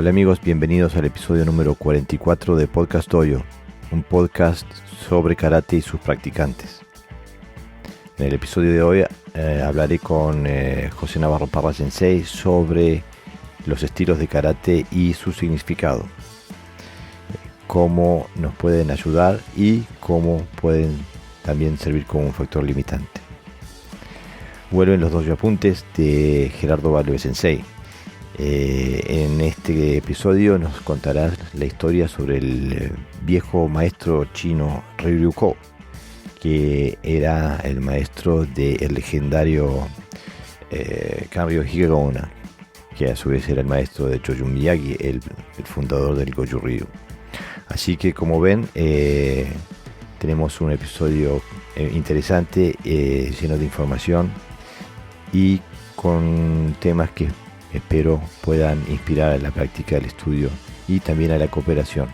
Hola amigos, bienvenidos al episodio número 44 de Podcast Dojo, un podcast sobre karate y sus practicantes. En el episodio de hoy hablaré con José Navarro Parra Sensei sobre los estilos de karate y su significado, cómo nos pueden ayudar y cómo pueden también servir como un factor limitante. Vuelven los dojo apuntes de Gerardo Valve Sensei. En este episodio nos contará la historia sobre el viejo maestro chino Ryu-Ryuko, que era el maestro del legendario Kanryo Higaonna, que a su vez era el maestro de Choyun Miyagi, el fundador del Goju Ryu. Así que, como ven, tenemos un episodio interesante, lleno de información y con temas que espero puedan inspirar a la práctica del estudio y también a la cooperación.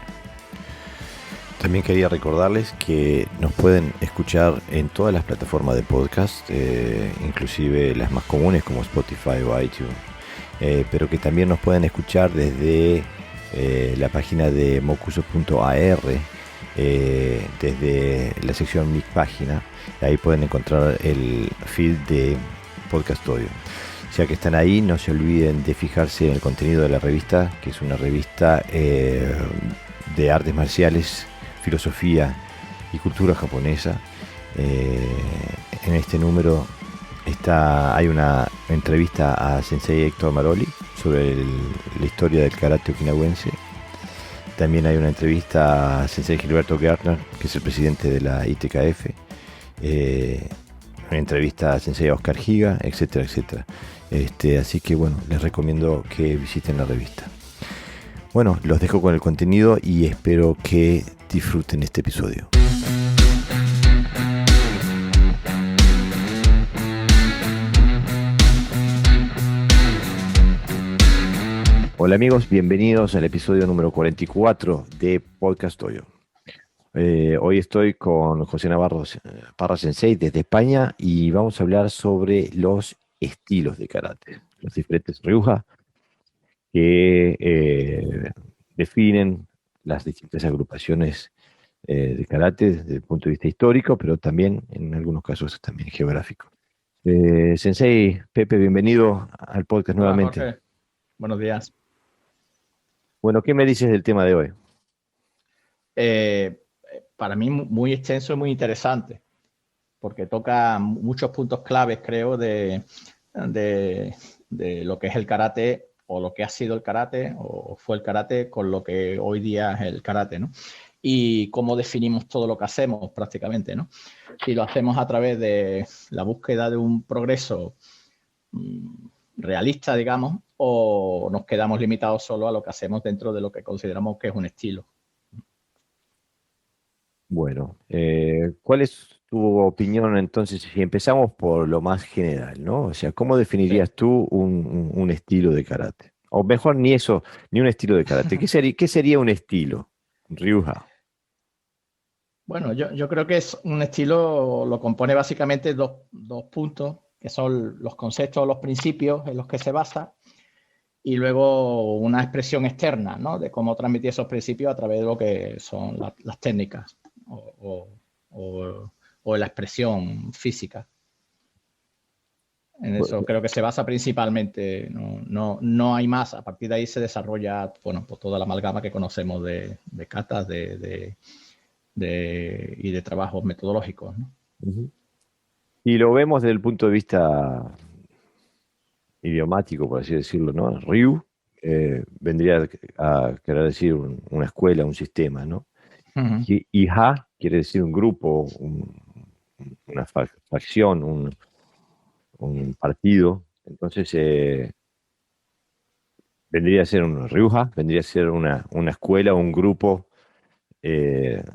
También quería recordarles que nos pueden escuchar en todas las plataformas de podcast, inclusive las más comunes como Spotify o iTunes, pero que también nos pueden escuchar desde la página de mocuso.ar, desde la sección Mi Página. Ahí pueden encontrar el feed de Podcast Dojo. Ya que están ahí, no se olviden de fijarse en el contenido de la revista, que es una revista de artes marciales, filosofía y cultura japonesa. En este número hay una entrevista a Sensei Héctor Maroli sobre la historia del karate okinawense. También hay una entrevista a Sensei Gilberto Gärtner, que es el presidente de la ITKF. Una entrevista a Sensei Oscar Higa, etcétera, etcétera. Así que bueno, les recomiendo que visiten la revista. Bueno, los dejo con el contenido y espero que disfruten este episodio. Hola amigos, bienvenidos al episodio número 44 de Podcast Dojo. Hoy estoy con José Navarro Parra Sensei desde España y vamos a hablar sobre los estilos de karate, los diferentes ryuha que definen las distintas agrupaciones de karate desde el punto de vista histórico, pero también en algunos casos también geográfico. Sensei Pepe, bienvenido al podcast. Hola, nuevamente. Jorge. Buenos días. Bueno, ¿qué me dices del tema de hoy? Para mí muy extenso y muy interesante, porque toca muchos puntos claves, creo, de lo que es el karate, o lo que ha sido el karate, o fue el karate, con lo que hoy día es el karate, ¿no? Y cómo definimos todo lo que hacemos prácticamente, ¿no? Si lo hacemos a través de la búsqueda de un progreso realista, digamos, o nos quedamos limitados solo a lo que hacemos dentro de lo que consideramos que es un estilo. Bueno, ¿cuál es tu opinión entonces si empezamos por lo más general, ¿no? O sea, ¿cómo definirías tú un estilo de karate? O mejor ni eso, ni un estilo de karate. ¿Qué sería un estilo? Ryuha. Bueno, yo creo que es un estilo, lo compone básicamente dos puntos, que son los conceptos, los principios en los que se basa, y luego una expresión externa, ¿no? De cómo transmitir esos principios a través de lo que son las técnicas o la expresión física. En eso creo que se basa principalmente, no hay más. A partir de ahí se desarrolla, bueno, pues toda la amalgama que conocemos de katas, y de trabajos metodológicos, ¿no? Uh-huh. Y lo vemos desde el punto de vista idiomático, por así decirlo, ¿no? Ryu vendría a querer decir una escuela, un sistema, ¿no? Uh-huh. Y ha quiere decir un grupo, una facción, un partido. Entonces vendría a ser un ryuha, vendría a ser una escuela, un grupo que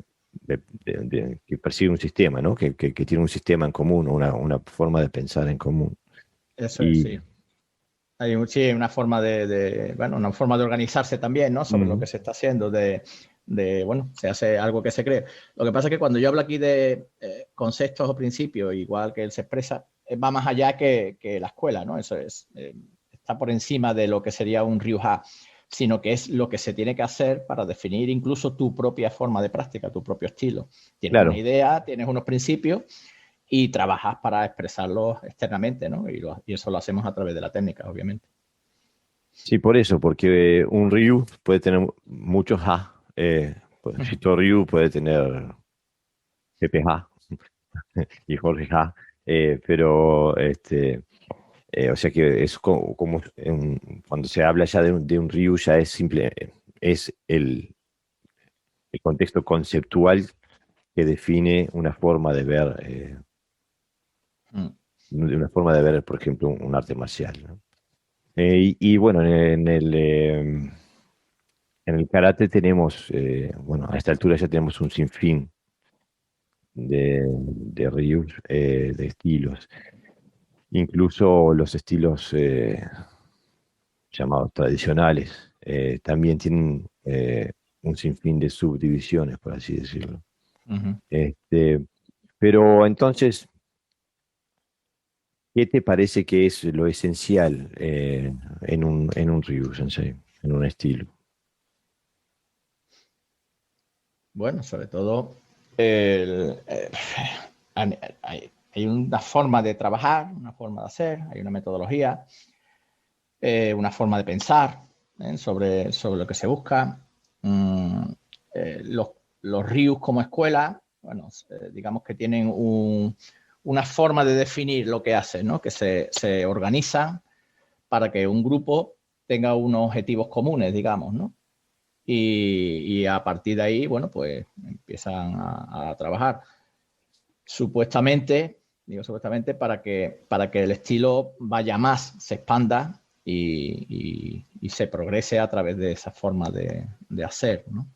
persigue un sistema, ¿no? Que tiene un sistema en común, una forma de pensar en común. Eso es, sí. Hay una forma una forma de organizarse también, ¿no? Sobre lo que se está haciendo, bueno, se hace algo que se cree. Lo que pasa es que cuando yo hablo aquí de conceptos o principios, igual que él se expresa, va más allá que la escuela, ¿no? Eso es, está por encima de lo que sería un ryuha. sino que es lo que se tiene que hacer para definir incluso tu propia forma de práctica, tu propio estilo. Tienes Claro. una idea, tienes unos principios y trabajas para expresarlos externamente, ¿no? Y eso lo hacemos a través de la técnica, obviamente. Sí, por eso, porque un Ryu puede tener muchos Ha. Fito Ryu puede tener Pepe Ha y Jorge Ha, pero o sea que es como, cuando se habla ya de un Ryu, ya es simple, es el contexto conceptual que define una forma de ver, de una forma de ver, por ejemplo, un arte marcial, ¿no? Y bueno, en el karate tenemos, bueno, a esta altura ya tenemos un sinfín de ryus, de estilos. Incluso los estilos llamados tradicionales también tienen un sinfín de subdivisiones, por así decirlo. Uh-huh. Este, pero entonces, ¿qué te parece que es lo esencial en un ryu, sensei, en un estilo? Bueno, sobre todo el, hay una forma de trabajar, una forma de hacer, hay una metodología, una forma de pensar sobre lo que se busca. Mm, los RIUs como escuela, bueno, digamos que tienen una forma de definir lo que hacen, ¿no? Que se organizan para que un grupo tenga unos objetivos comunes, digamos, ¿no? Y a partir de ahí, bueno, pues empiezan a trabajar. Supuestamente, digo supuestamente, para que el estilo vaya más, se expanda y se progrese a través de esa forma de hacer, ¿no?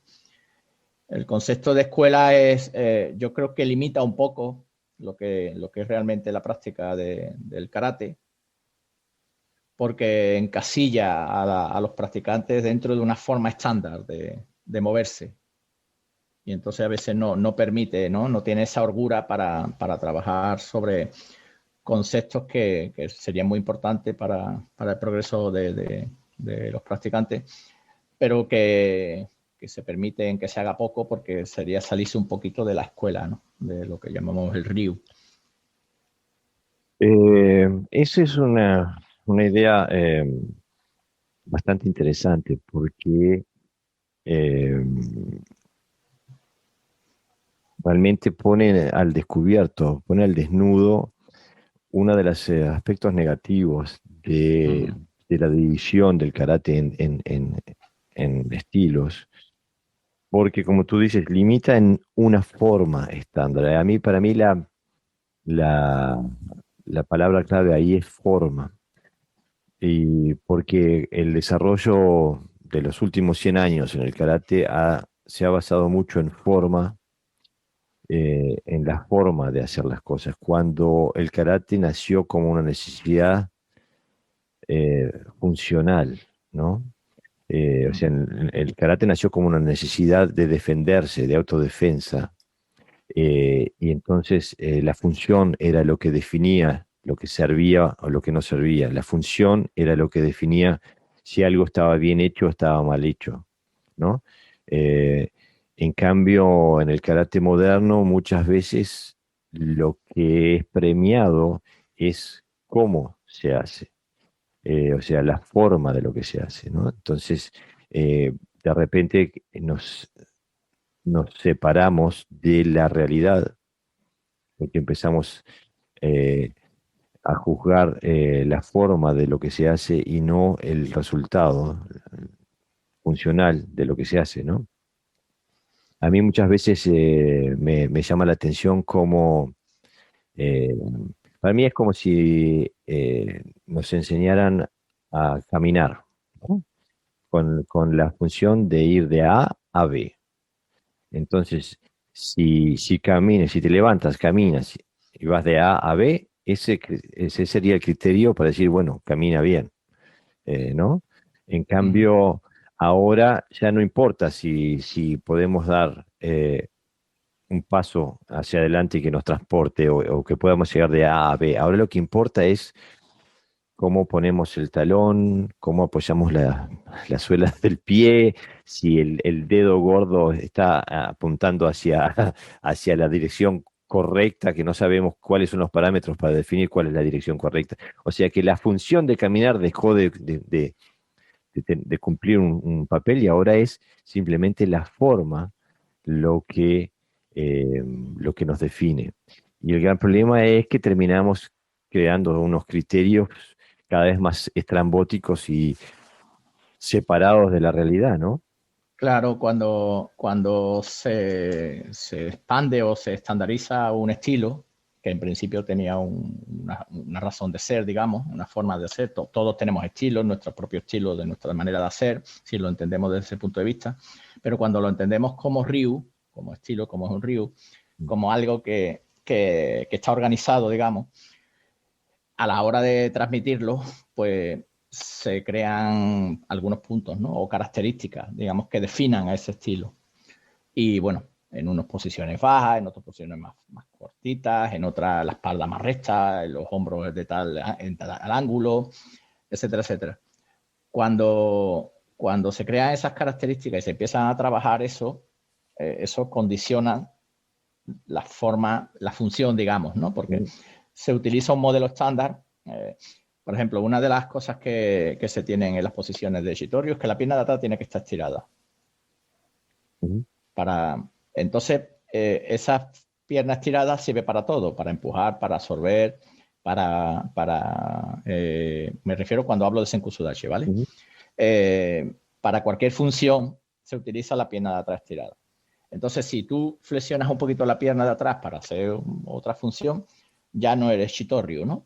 El concepto de escuela es, yo creo que limita un poco lo que es realmente la práctica del karate, porque encasilla a los practicantes dentro de una forma estándar de moverse. Y entonces a veces no permite, no tiene esa holgura para trabajar sobre conceptos que serían muy importantes para el progreso de los practicantes, pero que se permiten que se haga poco porque sería salirse un poquito de la escuela, ¿no? De lo que llamamos el RIU. Esa es una idea bastante interesante porque eh, realmente pone al descubierto, pone al desnudo uno de los aspectos negativos Uh -huh. de la división del karate en estilos, porque como tú dices, limita en una forma estándar. Para mí la, la palabra clave ahí es forma, y porque el desarrollo de los últimos 100 años en el karate se ha basado mucho en la forma de hacer las cosas. Cuando el karate nació como una necesidad funcional, ¿no? O sea, el karate nació como una necesidad de defenderse, de autodefensa, y entonces la función era lo que definía lo que servía o lo que no servía. La función era lo que definía si algo estaba bien hecho o estaba mal hecho, ¿no? Eh, en cambio, en el karate moderno, muchas veces lo que es premiado es cómo se hace, o sea, la forma de lo que se hace, ¿no? Entonces, de repente nos separamos de la realidad, porque empezamos eh, a juzgar la forma de lo que se hace y no el resultado funcional de lo que se hace, ¿no? A mí muchas veces me llama la atención cómo, eh, para mí es como si nos enseñaran a caminar, ¿no? Con la función de ir de A a B. Entonces, si caminas, si te levantas, caminas y vas de A a B, ese sería el criterio para decir, bueno, camina bien, ¿no? En Uh -huh. cambio, ahora ya no importa si podemos dar un paso hacia adelante y que nos transporte o que podamos llegar de A a B. Ahora lo que importa es cómo ponemos el talón, cómo apoyamos la suela del pie, si el dedo gordo está apuntando hacia la dirección correcta, que no sabemos cuáles son los parámetros para definir cuál es la dirección correcta. O sea que la función de caminar dejó de cumplir papel y ahora es simplemente la forma lo que, lo que nos define. Y el gran problema es que terminamos creando unos criterios cada vez más estrambóticos y separados de la realidad, ¿no? Claro, cuando se expande o se estandariza un estilo, que en principio tenía una razón de ser, digamos, una forma de hacer. Todos tenemos estilos, nuestro propio estilo de nuestra manera de hacer, si lo entendemos desde ese punto de vista. Pero cuando lo entendemos como Ryu, como estilo, como es un Ryu, como algo que está organizado, digamos, a la hora de transmitirlo, pues se crean algunos puntos, ¿no? O características, digamos, que definan a ese estilo. Y bueno, en unas posiciones bajas, en otras posiciones más cortitas, en otras la espalda más recta, los hombros de al ángulo, etcétera, etcétera. Cuando se crean esas características y se empiezan a trabajar eso, eso condiciona la forma, la función, digamos, ¿no? Porque se utiliza un modelo estándar. Por ejemplo, una de las cosas que se tienen en las posiciones de Shitorio es que la pierna de atrás tiene que estar estirada. Entonces, esa pierna estirada sirve para todo, para empujar, para absorber, me refiero cuando hablo de Senkusudachi, ¿vale? Para cualquier función se utiliza la pierna de atrás estirada. Entonces, si tú flexionas un poquito la pierna de atrás para hacer otra función, ya no eres Shitoryu, ¿no?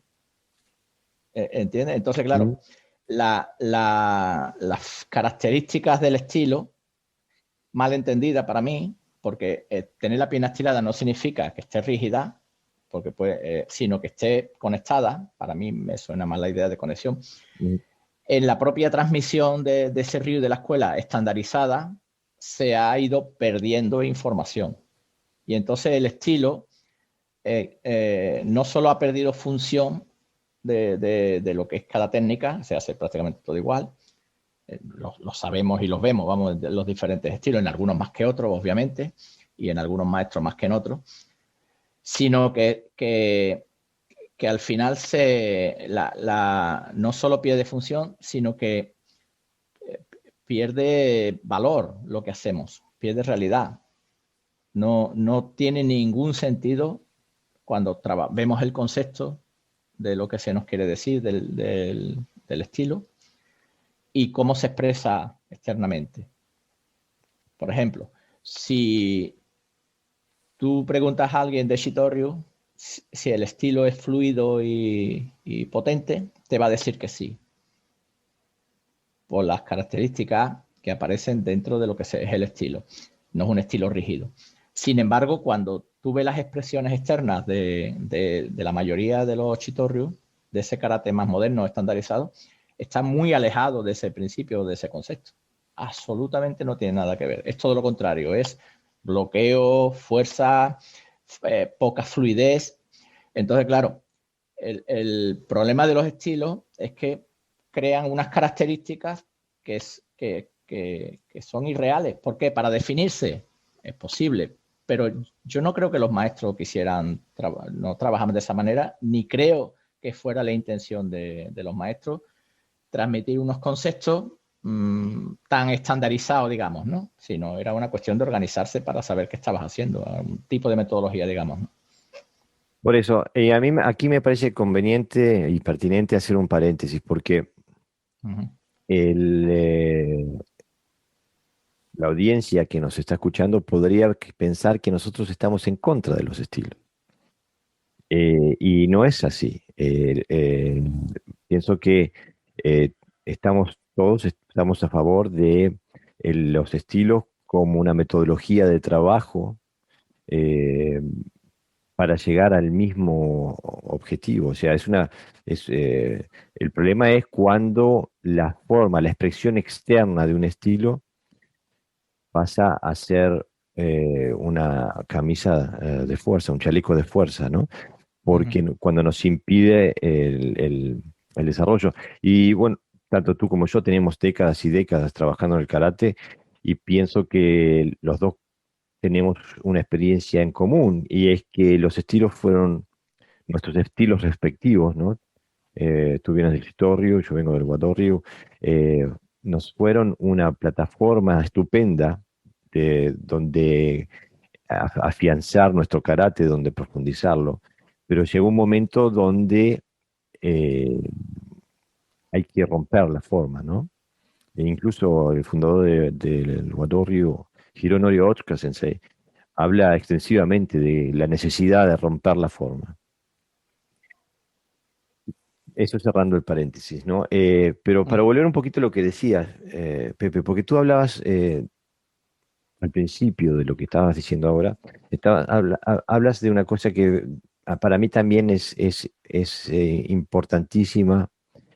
¿Entiendes? Entonces, claro, las características del estilo, mal entendida para mí, porque tener la pierna estirada no significa que esté rígida, porque sino que esté conectada. Para mí me suena más la idea de conexión. En la propia transmisión de ese Ryu de la escuela estandarizada, se ha ido perdiendo información. Y entonces el estilo no solo ha perdido función de lo que es cada técnica, se hace prácticamente todo igual, lo sabemos y los vemos, vamos, los diferentes estilos, en algunos más que otros, obviamente, y en algunos maestros más que en otros, sino que al final no solo pierde función, sino que pierde valor lo que hacemos, pierde realidad. No tiene ningún sentido cuando vemos el concepto de lo que se nos quiere decir del estilo y cómo se expresa externamente. Por ejemplo, si tú preguntas a alguien de Shitoryu si el estilo es fluido y potente, te va a decir que sí, por las características que aparecen dentro de lo que es el estilo. No es un estilo rígido. Sin embargo, cuando tú ves las expresiones externas de la mayoría de los Shitoryu, de ese karate más moderno, estandarizado, está muy alejado de ese principio, de ese concepto. Absolutamente no tiene nada que ver. Es todo lo contrario. Es bloqueo, fuerza, poca fluidez. Entonces, claro, el problema de los estilos es que crean unas características que son irreales. ¿Por qué? Para definirse es posible, pero yo no creo que los maestros quisieran no trabajar de esa manera, ni creo que fuera la intención de los maestros transmitir unos conceptos tan estandarizados, digamos, ¿no? Sino era una cuestión de organizarse para saber qué estabas haciendo, un tipo de metodología, digamos, ¿no? Por eso, a mí aquí me parece conveniente y pertinente hacer un paréntesis, porque la audiencia que nos está escuchando podría pensar que nosotros estamos en contra de los estilos. Y no es así. Pienso que todos estamos a favor de los estilos como una metodología de trabajo para llegar al mismo objetivo. O sea, el problema es cuando la forma, la expresión externa de un estilo pasa a ser una camisa de fuerza, un chaleco de fuerza, ¿no? Porque cuando nos impide el desarrollo. Y bueno, tanto tú como yo tenemos décadas y décadas trabajando en el karate y pienso que los dos tenemos una experiencia en común y es que los estilos fueron nuestros estilos respectivos, ¿no? Tú vienes del Hitoryu, yo vengo del Wadoryu, eh, nos fueron una plataforma estupenda de donde afianzar nuestro karate, donde profundizarlo, pero llegó un momento donde eh, hay que romper la forma, ¿no? E incluso el fundador del Wadoryu, Hironori Otsuka Sensei, habla extensivamente de la necesidad de romper la forma. Eso cerrando el paréntesis, ¿no? Pero para volver un poquito a lo que decías, Pepe, porque tú hablabas al principio de lo que estabas diciendo ahora, hablas de una cosa que para mí también es importantísima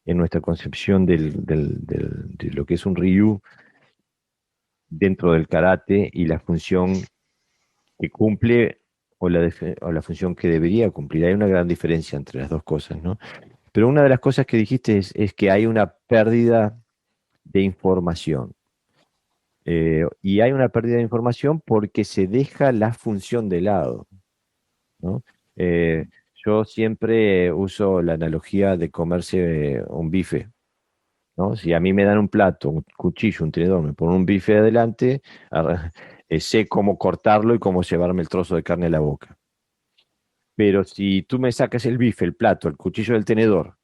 en nuestra concepción de lo que es un Ryu dentro del karate y la función que cumple o la función que debería cumplir. Hay una gran diferencia entre las dos cosas, ¿no? Pero una de las cosas que dijiste es que hay una pérdida de información. Y hay una pérdida de información porque se deja la función de lado, ¿no? Eh, yo siempre uso la analogía de comerse un bife, ¿no? Si a mí me dan un plato, un cuchillo, un tenedor, me ponen un bife adelante, sé cómo cortarlo y cómo llevarme el trozo de carne a la boca. Pero si tú me sacas el bife, el plato, el cuchillo del tenedor,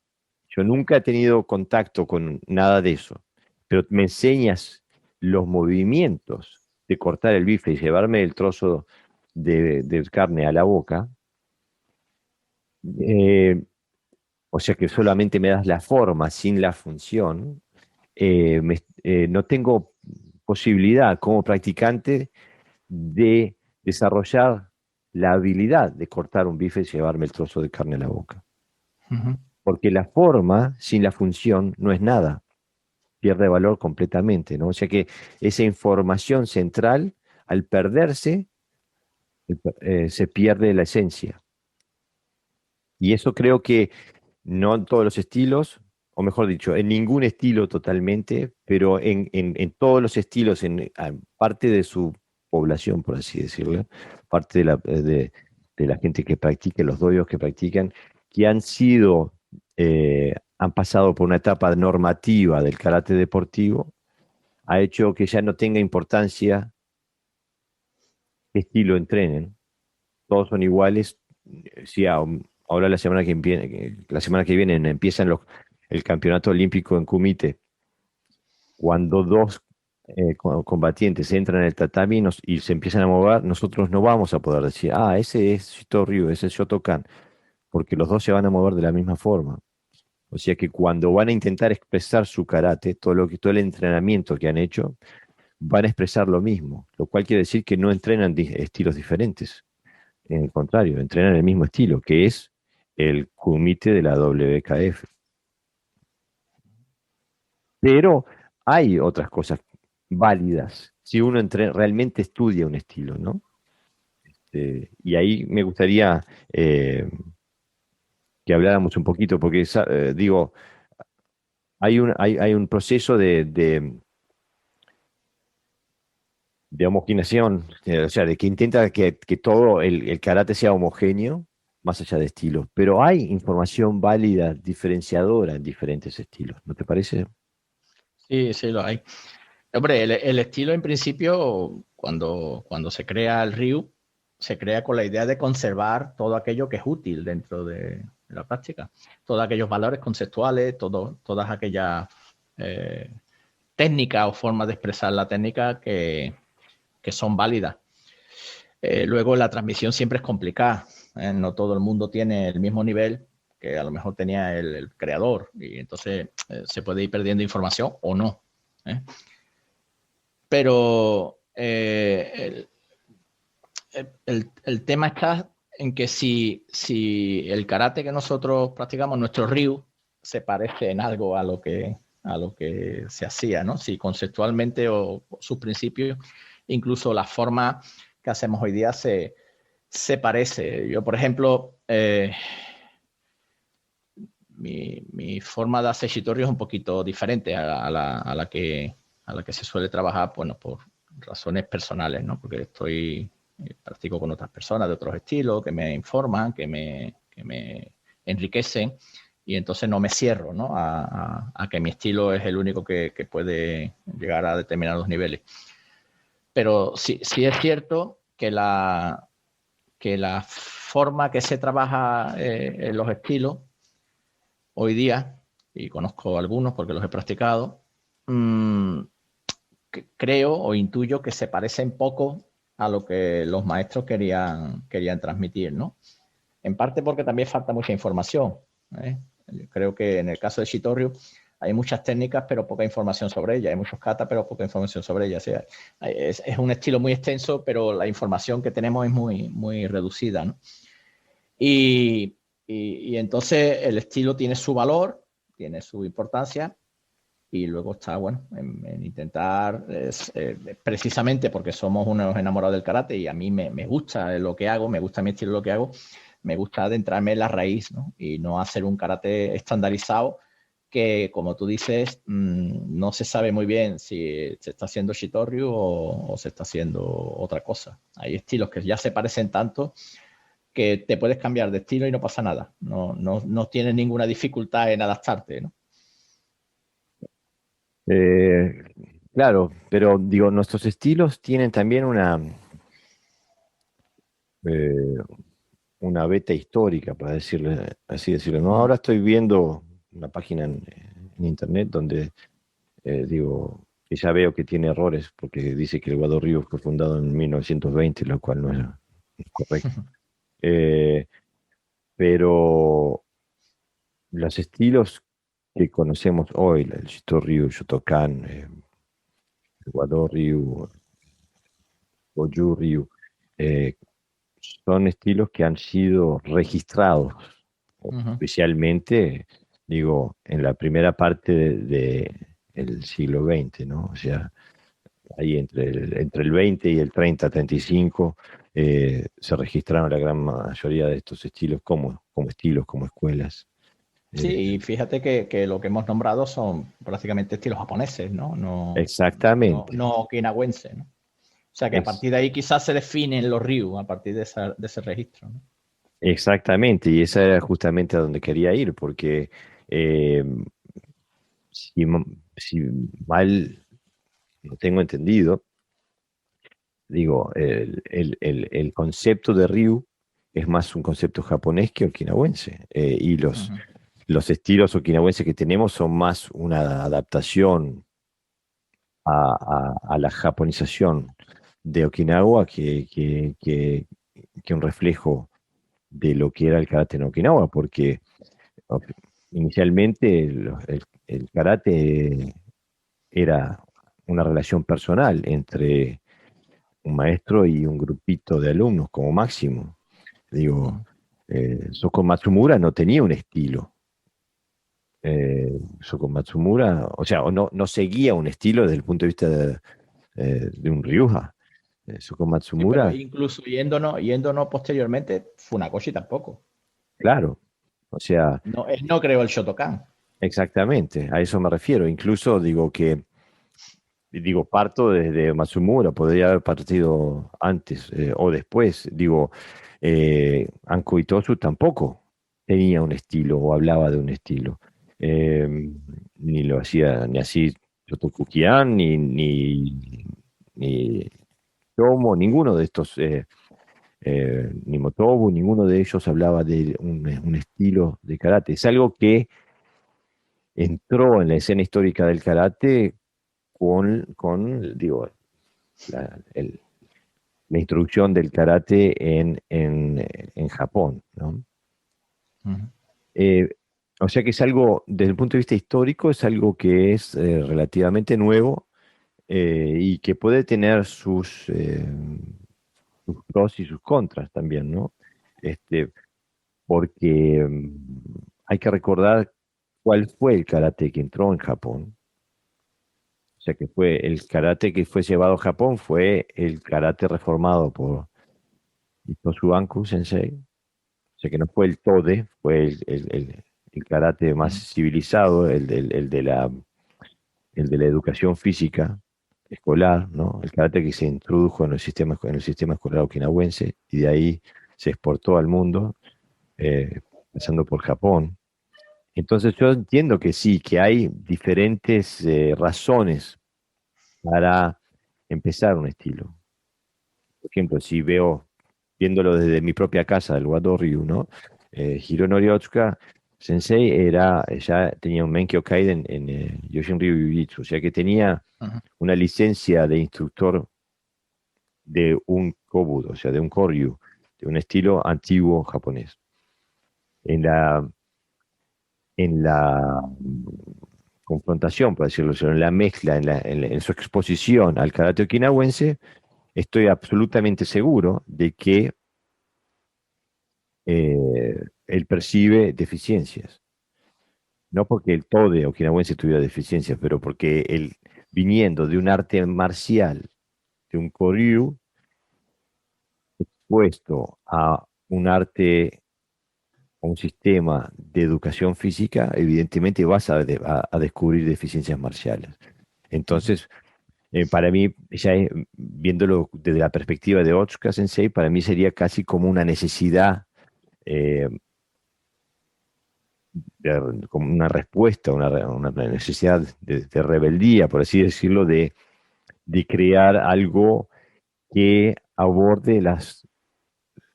yo nunca he tenido contacto con nada de eso, pero me enseñas los movimientos de cortar el bife y llevarme el trozo de carne a la boca, eh, o sea que solamente me das la forma sin la función, no tengo posibilidad como practicante de desarrollar la habilidad de cortar un bife y llevarme el trozo de carne a la boca. Ujú. Porque la forma sin la función no es nada, pierde valor completamente, ¿no? O sea que esa información central, al perderse, se pierde la esencia. Y eso creo que no en todos los estilos, o mejor dicho, en ningún estilo totalmente, pero en todos los estilos, parte de su población, por así decirlo, parte de la gente que practica, los doyos que practican, que han pasado por una etapa normativa del karate deportivo, ha hecho que ya no tenga importancia qué estilo entrenen, todos son iguales. Si ahora la semana que viene empiezan el campeonato olímpico en Kumite, cuando dos combatientes entran en el tatami y se empiezan a mover, nosotros no vamos a poder decir, ese es Shito Ryu, ese es Shotokan, porque los dos se van a mover de la misma forma. O sea que cuando van a intentar expresar su karate, todo el entrenamiento que han hecho, van a expresar lo mismo, lo cual quiere decir que no entrenan estilos diferentes. En el contrario, entrenan el mismo estilo, que es el kumite de la WKF. Pero hay otras cosas válidas si uno realmente estudia un estilo, ¿no? Y ahí me gustaría que habláramos un poquito, porque digo, hay un proceso de homogeneización, o sea, de que intenta que todo el karate sea homogéneo, más allá de estilos. Pero hay información válida, diferenciadora en diferentes estilos, ¿no te parece? Sí, sí, lo hay. Hombre, el estilo en principio, cuando se crea el Ryu, se crea con la idea de conservar todo aquello que es útil dentro de la práctica. Todos aquellos valores conceptuales, todas aquellas eh, técnicas o formas de expresar la técnica que son válidas. Luego la transmisión siempre es complicada. No todo el mundo tiene el mismo nivel que a lo mejor tenía el creador y entonces se puede ir perdiendo información o no. Pero el tema está en que si el karate que nosotros practicamos, nuestro Ryu, se parece en algo a lo que se hacía, ¿no? Si conceptualmente o sus principios, incluso la forma que hacemos hoy día se parece. Yo, por ejemplo, mi forma de hacer shitori es un poquito diferente a la que se suele trabajar, bueno, por razones personales, ¿no? Porque practico con otras personas de otros estilos que me informan, que me enriquecen, y entonces no me cierro, ¿no? A que mi estilo es el único que puede llegar a determinados niveles. Pero sí es cierto que la forma que se trabaja en los estilos hoy día, y conozco algunos porque los he practicado, creo o intuyo que se parecen poco a lo que los maestros querían transmitir, ¿no? En parte porque también falta mucha información, ¿eh? Yo creo que en el caso de Shitoryu hay muchas técnicas, pero poca información sobre ellas. Hay muchos katas, pero poca información sobre ellas. O sea, es un estilo muy extenso, pero la información que tenemos es muy, muy reducida, ¿no? Y entonces el estilo tiene su valor, tiene su importancia, y luego está, bueno, en intentar, precisamente porque somos unos enamorados del karate y a mí me gusta lo que hago, me gusta mi estilo lo que hago, me gusta adentrarme en la raíz, ¿no? Y no hacer un karate estandarizado que, como tú dices, no se sabe muy bien si se está haciendo Shitoryu o se está haciendo otra cosa. Hay estilos que ya se parecen tanto que te puedes cambiar de estilo y no pasa nada. No tienes ninguna dificultad en adaptarte, ¿no? Eh, claro, pero digo, nuestros estilos tienen también eh, una beta histórica, para decirle, así decirlo, ¿no? Ahora estoy viendo una página en internet donde digo, que ya veo que tiene errores, porque dice que el Wado Ryu fue fundado en 1920, lo cual no es correcto. Eh, pero los estilos que conocemos hoy, el Shito Ryu, Shotokan, el Wado Ryu, Goju Ryu, eh, son estilos que han sido registrados oficialmente, digo, en la primera parte del siglo XX, ¿no? O sea, ahí entre el 20 y el 30, 35, se registraron la gran mayoría de estos estilos como estilos, como escuelas. Sí, Eh, y fíjate que lo que hemos nombrado son prácticamente estilos japoneses, ¿no? exactamente. No okinawenses, ¿no? O sea que a Es, partir de ahí quizás se definen los ryu, a partir de ese registro, ¿no? exactamente, y esa era justamente a donde quería ir, porque eh, si, si mal no tengo entendido, digo, el concepto de Ryu es más un concepto japonés que okinawense. Y los estilos okinawenses que tenemos son más una adaptación a la japonización de Okinawa que un reflejo de lo que era el karate en Okinawa, porque o- inicialmente el karate era una relación personal entre un maestro y un grupito de alumnos como máximo. Digo, Soko Matsumura no tenía un estilo. Soko Matsumura, o sea, no seguía un estilo desde el punto de vista de un Ryuha. Soko Sí, pero Matsumura, incluso yéndonos posteriormente, Funakoshi tampoco. claro, o sea, No, él no creó el Shotokan. exactamente, a eso me refiero. Incluso parto desde Matsumura, podría haber partido antes o después. Anko Itosu tampoco tenía un estilo o hablaba de un estilo. Eh, Ni lo hacía, ni así Shotoku Kian, ni Tomo, ninguno de estos, ni Motobu, ninguno de ellos hablaba de un estilo de karate. Es algo que entró en la escena histórica del karate digo, la, el- la introducción del karate en Japón, ¿no? Ujú. Eh, o sea que es algo, desde el punto de vista histórico, es algo que es relativamente nuevo y que puede tener sus pros y sus contras también, ¿no? Este, Porque hay que recordar cuál fue el karate que entró en Japón. O sea que fue el karate que fue llevado a Japón fue el karate reformado por Itosu Anku Sensei. O sea que no fue el Tode, fue el karate más civilizado, el de la educación física escolar, ¿no? El karate que se introdujo en el sistema escolar okinawense y de ahí se exportó al mundo, pasando por Japón. Entonces yo entiendo que sí, que hay diferentes razones para empezar un estilo. Por ejemplo, si viéndolo desde mi propia casa, el Wado Ryu, ¿no? Hironori Otsuka Sensei ya tenía un Menkyo Kaiden en Yoshin Ryu Jiu-Jitsu, o sea que tenía Ujú. una licencia de instructor de un Kobudo, o sea, de un Koryu, de un estilo antiguo japonés. En la confrontación, por decirlo así, en la mezcla, en su exposición al karate okinawense, estoy absolutamente seguro de que él percibe deficiencias. No porque el Tode okinawense tuviera deficiencias, pero porque él, viniendo de un arte marcial, de un Koryu, puesto a un arte, a un sistema de educación física, evidentemente vas a descubrir deficiencias marciales. Ujú. Entonces, para mí, viéndolo desde la perspectiva de Otsuka Sensei, para mí sería casi como una necesidad, eh, como una respuesta, una necesidad de rebeldía, por así decirlo, de crear algo que aborde las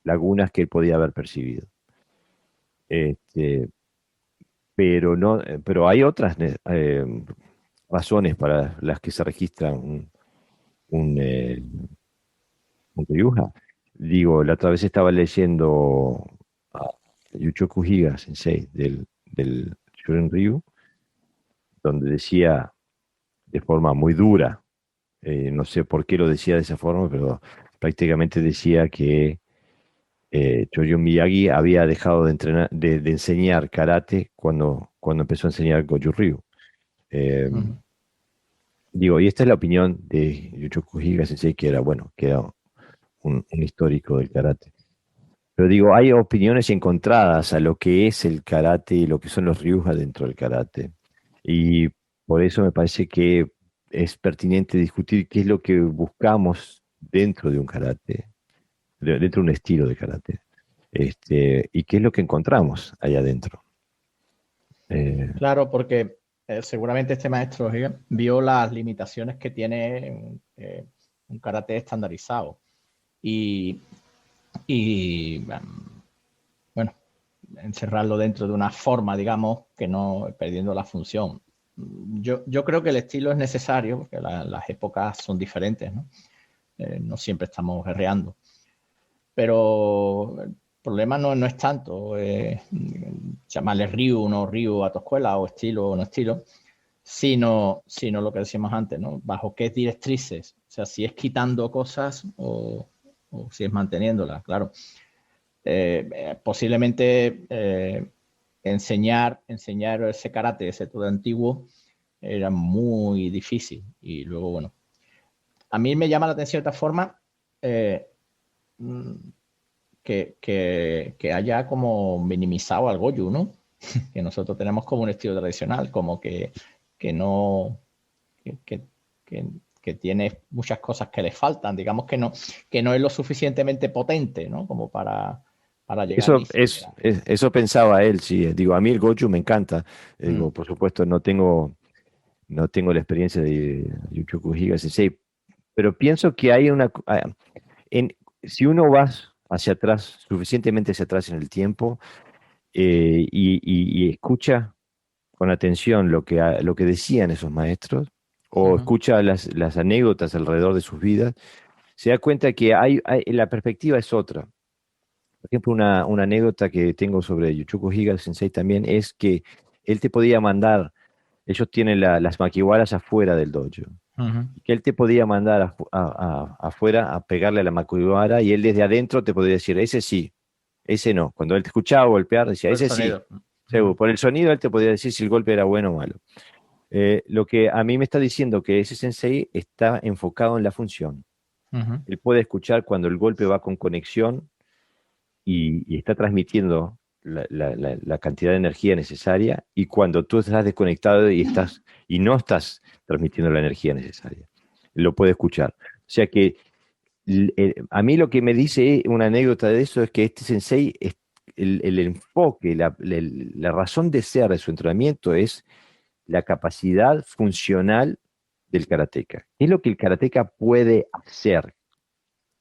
lagunas que él podía haber percibido. Este, pero no, pero hay otras razones para las que se registra un, eh, un Ryuja. Digo, la otra vez estaba leyendo a Yuchoku Higa Sensei del Shorin Ryu, donde decía de forma muy dura, no sé por qué lo decía de esa forma, pero prácticamente decía que Choyo Miyagi había dejado de entrenar, de enseñar karate cuando empezó a enseñar Goju Ryu. Eh, Ujú. Digo, y esta es la opinión de Yuchoku Higa Sensei, que era, bueno, que era un histórico del karate. Pero digo, hay opiniones encontradas a lo que es el karate y lo que son los ryuja dentro del karate. Y por eso me parece que es pertinente discutir qué es lo que buscamos dentro de un karate, dentro de un estilo de karate. Y qué es lo que encontramos allá adentro. Eh, Claro, porque seguramente este maestro vio las limitaciones que tiene un karate estandarizado y, y bueno, encerrarlo dentro de una forma, digamos, que no perdiendo la función. Yo creo que el estilo es necesario porque las épocas son diferentes, ¿no? No siempre estamos guerreando. Pero el problema no es tanto llamarle Ryu o no Ryu a tu escuela o estilo o no estilo, sino lo que decíamos antes, ¿no? Bajo qué directrices, o sea, si es quitando cosas o si es manteniéndolas, claro. Posiblemente enseñar ese karate, ese todo antiguo, era muy difícil. Y luego, bueno, a mí me llama la atención de esta forma eh, que haya como minimizado al Goju, ¿no? Que nosotros tenemos como un estilo tradicional, como que no, que, que, que tiene muchas cosas que le faltan, digamos que no es lo suficientemente potente, ¿no? Como para llegar y Eso, decir, mira, eso pensaba él, sí. Digo, a mí el Goju me encanta. mm, Digo, por supuesto, no tengo la experiencia de Yuchoku Higa Sensei, pero pienso que hay en, si uno va hacia atrás, suficientemente hacia atrás en el tiempo, y escucha con atención lo que decían esos maestros, o uh-huh, escucha las anécdotas alrededor de sus vidas, se da cuenta que la perspectiva es otra. Por ejemplo, una anécdota que tengo sobre Yuchoku Higa Sensei también es que él te podía mandar, ellos tienen las makiwaras afuera del dojo, uh-huh, y que él te podía mandar afuera a pegarle a la makiwara y él desde adentro te podía decir, ese sí, ese no. Cuando él te escuchaba golpear, decía, por el ese sí, sonido. Uh-huh, seguro. Por el sonido él te podía decir si el golpe era bueno o malo. Lo que a mí me está diciendo que ese sensei está enfocado en la función. uh-huh, Él puede escuchar cuando el golpe va con conexión y está transmitiendo. la cantidad de energía necesaria y cuando tú estás desconectado y no estás transmitiendo la energía necesaria. Lo puede escuchar. O sea que a mí lo que me dice una anécdota de eso es que este sensei, el enfoque, la razón de ser de su entrenamiento es la capacidad funcional del karateka. ¿Qué es lo que el karateka puede hacer?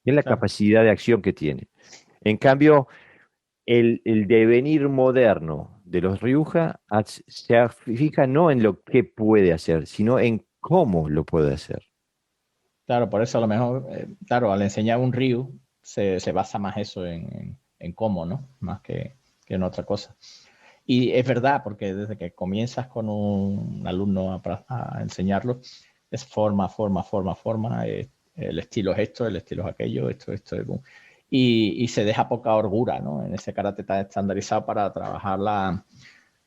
¿Qué es la Claro. capacidad de acción que tiene? En cambio, el devenir moderno de los Ryuja se fija no en lo que puede hacer, sino en cómo lo puede hacer. Claro, por eso a lo mejor, claro, al enseñar un Ryu se basa más eso en cómo, ¿no? Más que en otra cosa. Y es verdad, porque desde que comienzas con un alumno a enseñarlo, es forma, forma, forma, forma, el estilo es esto, el estilo es aquello, esto es... Y se deja poca holgura, ¿no? En ese karate tan estandarizado para trabajar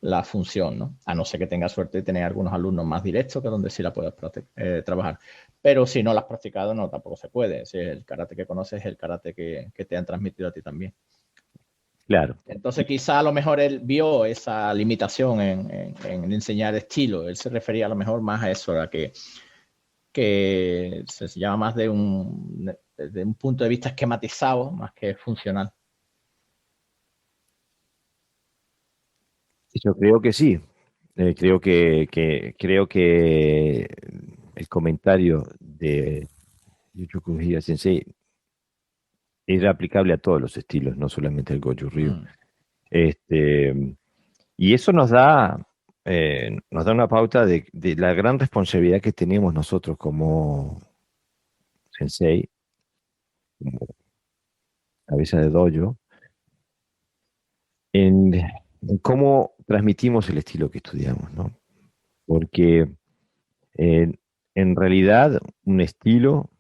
la función, ¿no? A no ser que tengas suerte de tener algunos alumnos más directos que donde sí la puedas trabajar. Pero si no la has practicado, no, tampoco se puede. Si el karate que conoces es el karate que te han transmitido a ti también. Claro. Entonces, quizá a lo mejor él vio esa limitación en enseñar estilo. Él se refería a lo mejor más a eso, a que se llama más de un punto de vista esquematizado, más que funcional. Yo creo que sí. Creo que el comentario de Yuchuku Hira Sensei era aplicable a todos los estilos, no solamente al Goju Ryu. Mm. Este, y eso nos da una pauta de la gran responsabilidad que tenemos nosotros como sensei, como cabeza de dojo, en cómo transmitimos el estilo que estudiamos, ¿no? Porque eh, en realidad un estilo,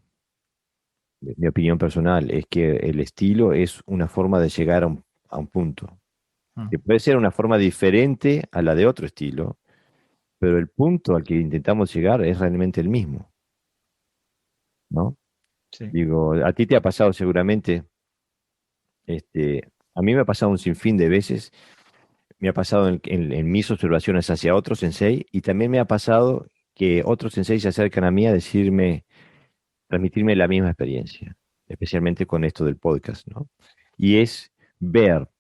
mi opinión personal, es que el estilo es una forma de llegar a un punto, Mm. que puede ser una forma diferente a la de otro estilo, pero el punto al que intentamos llegar es realmente el mismo, ¿no? Sí. Digo, a ti te ha pasado seguramente, a mí me ha pasado un sinfín de veces, me ha pasado en mis observaciones hacia otros sensei y también me ha pasado que otros sensei se acercan a mí a decirme, transmitirme la misma experiencia, especialmente con esto del podcast, ¿no? Y es ver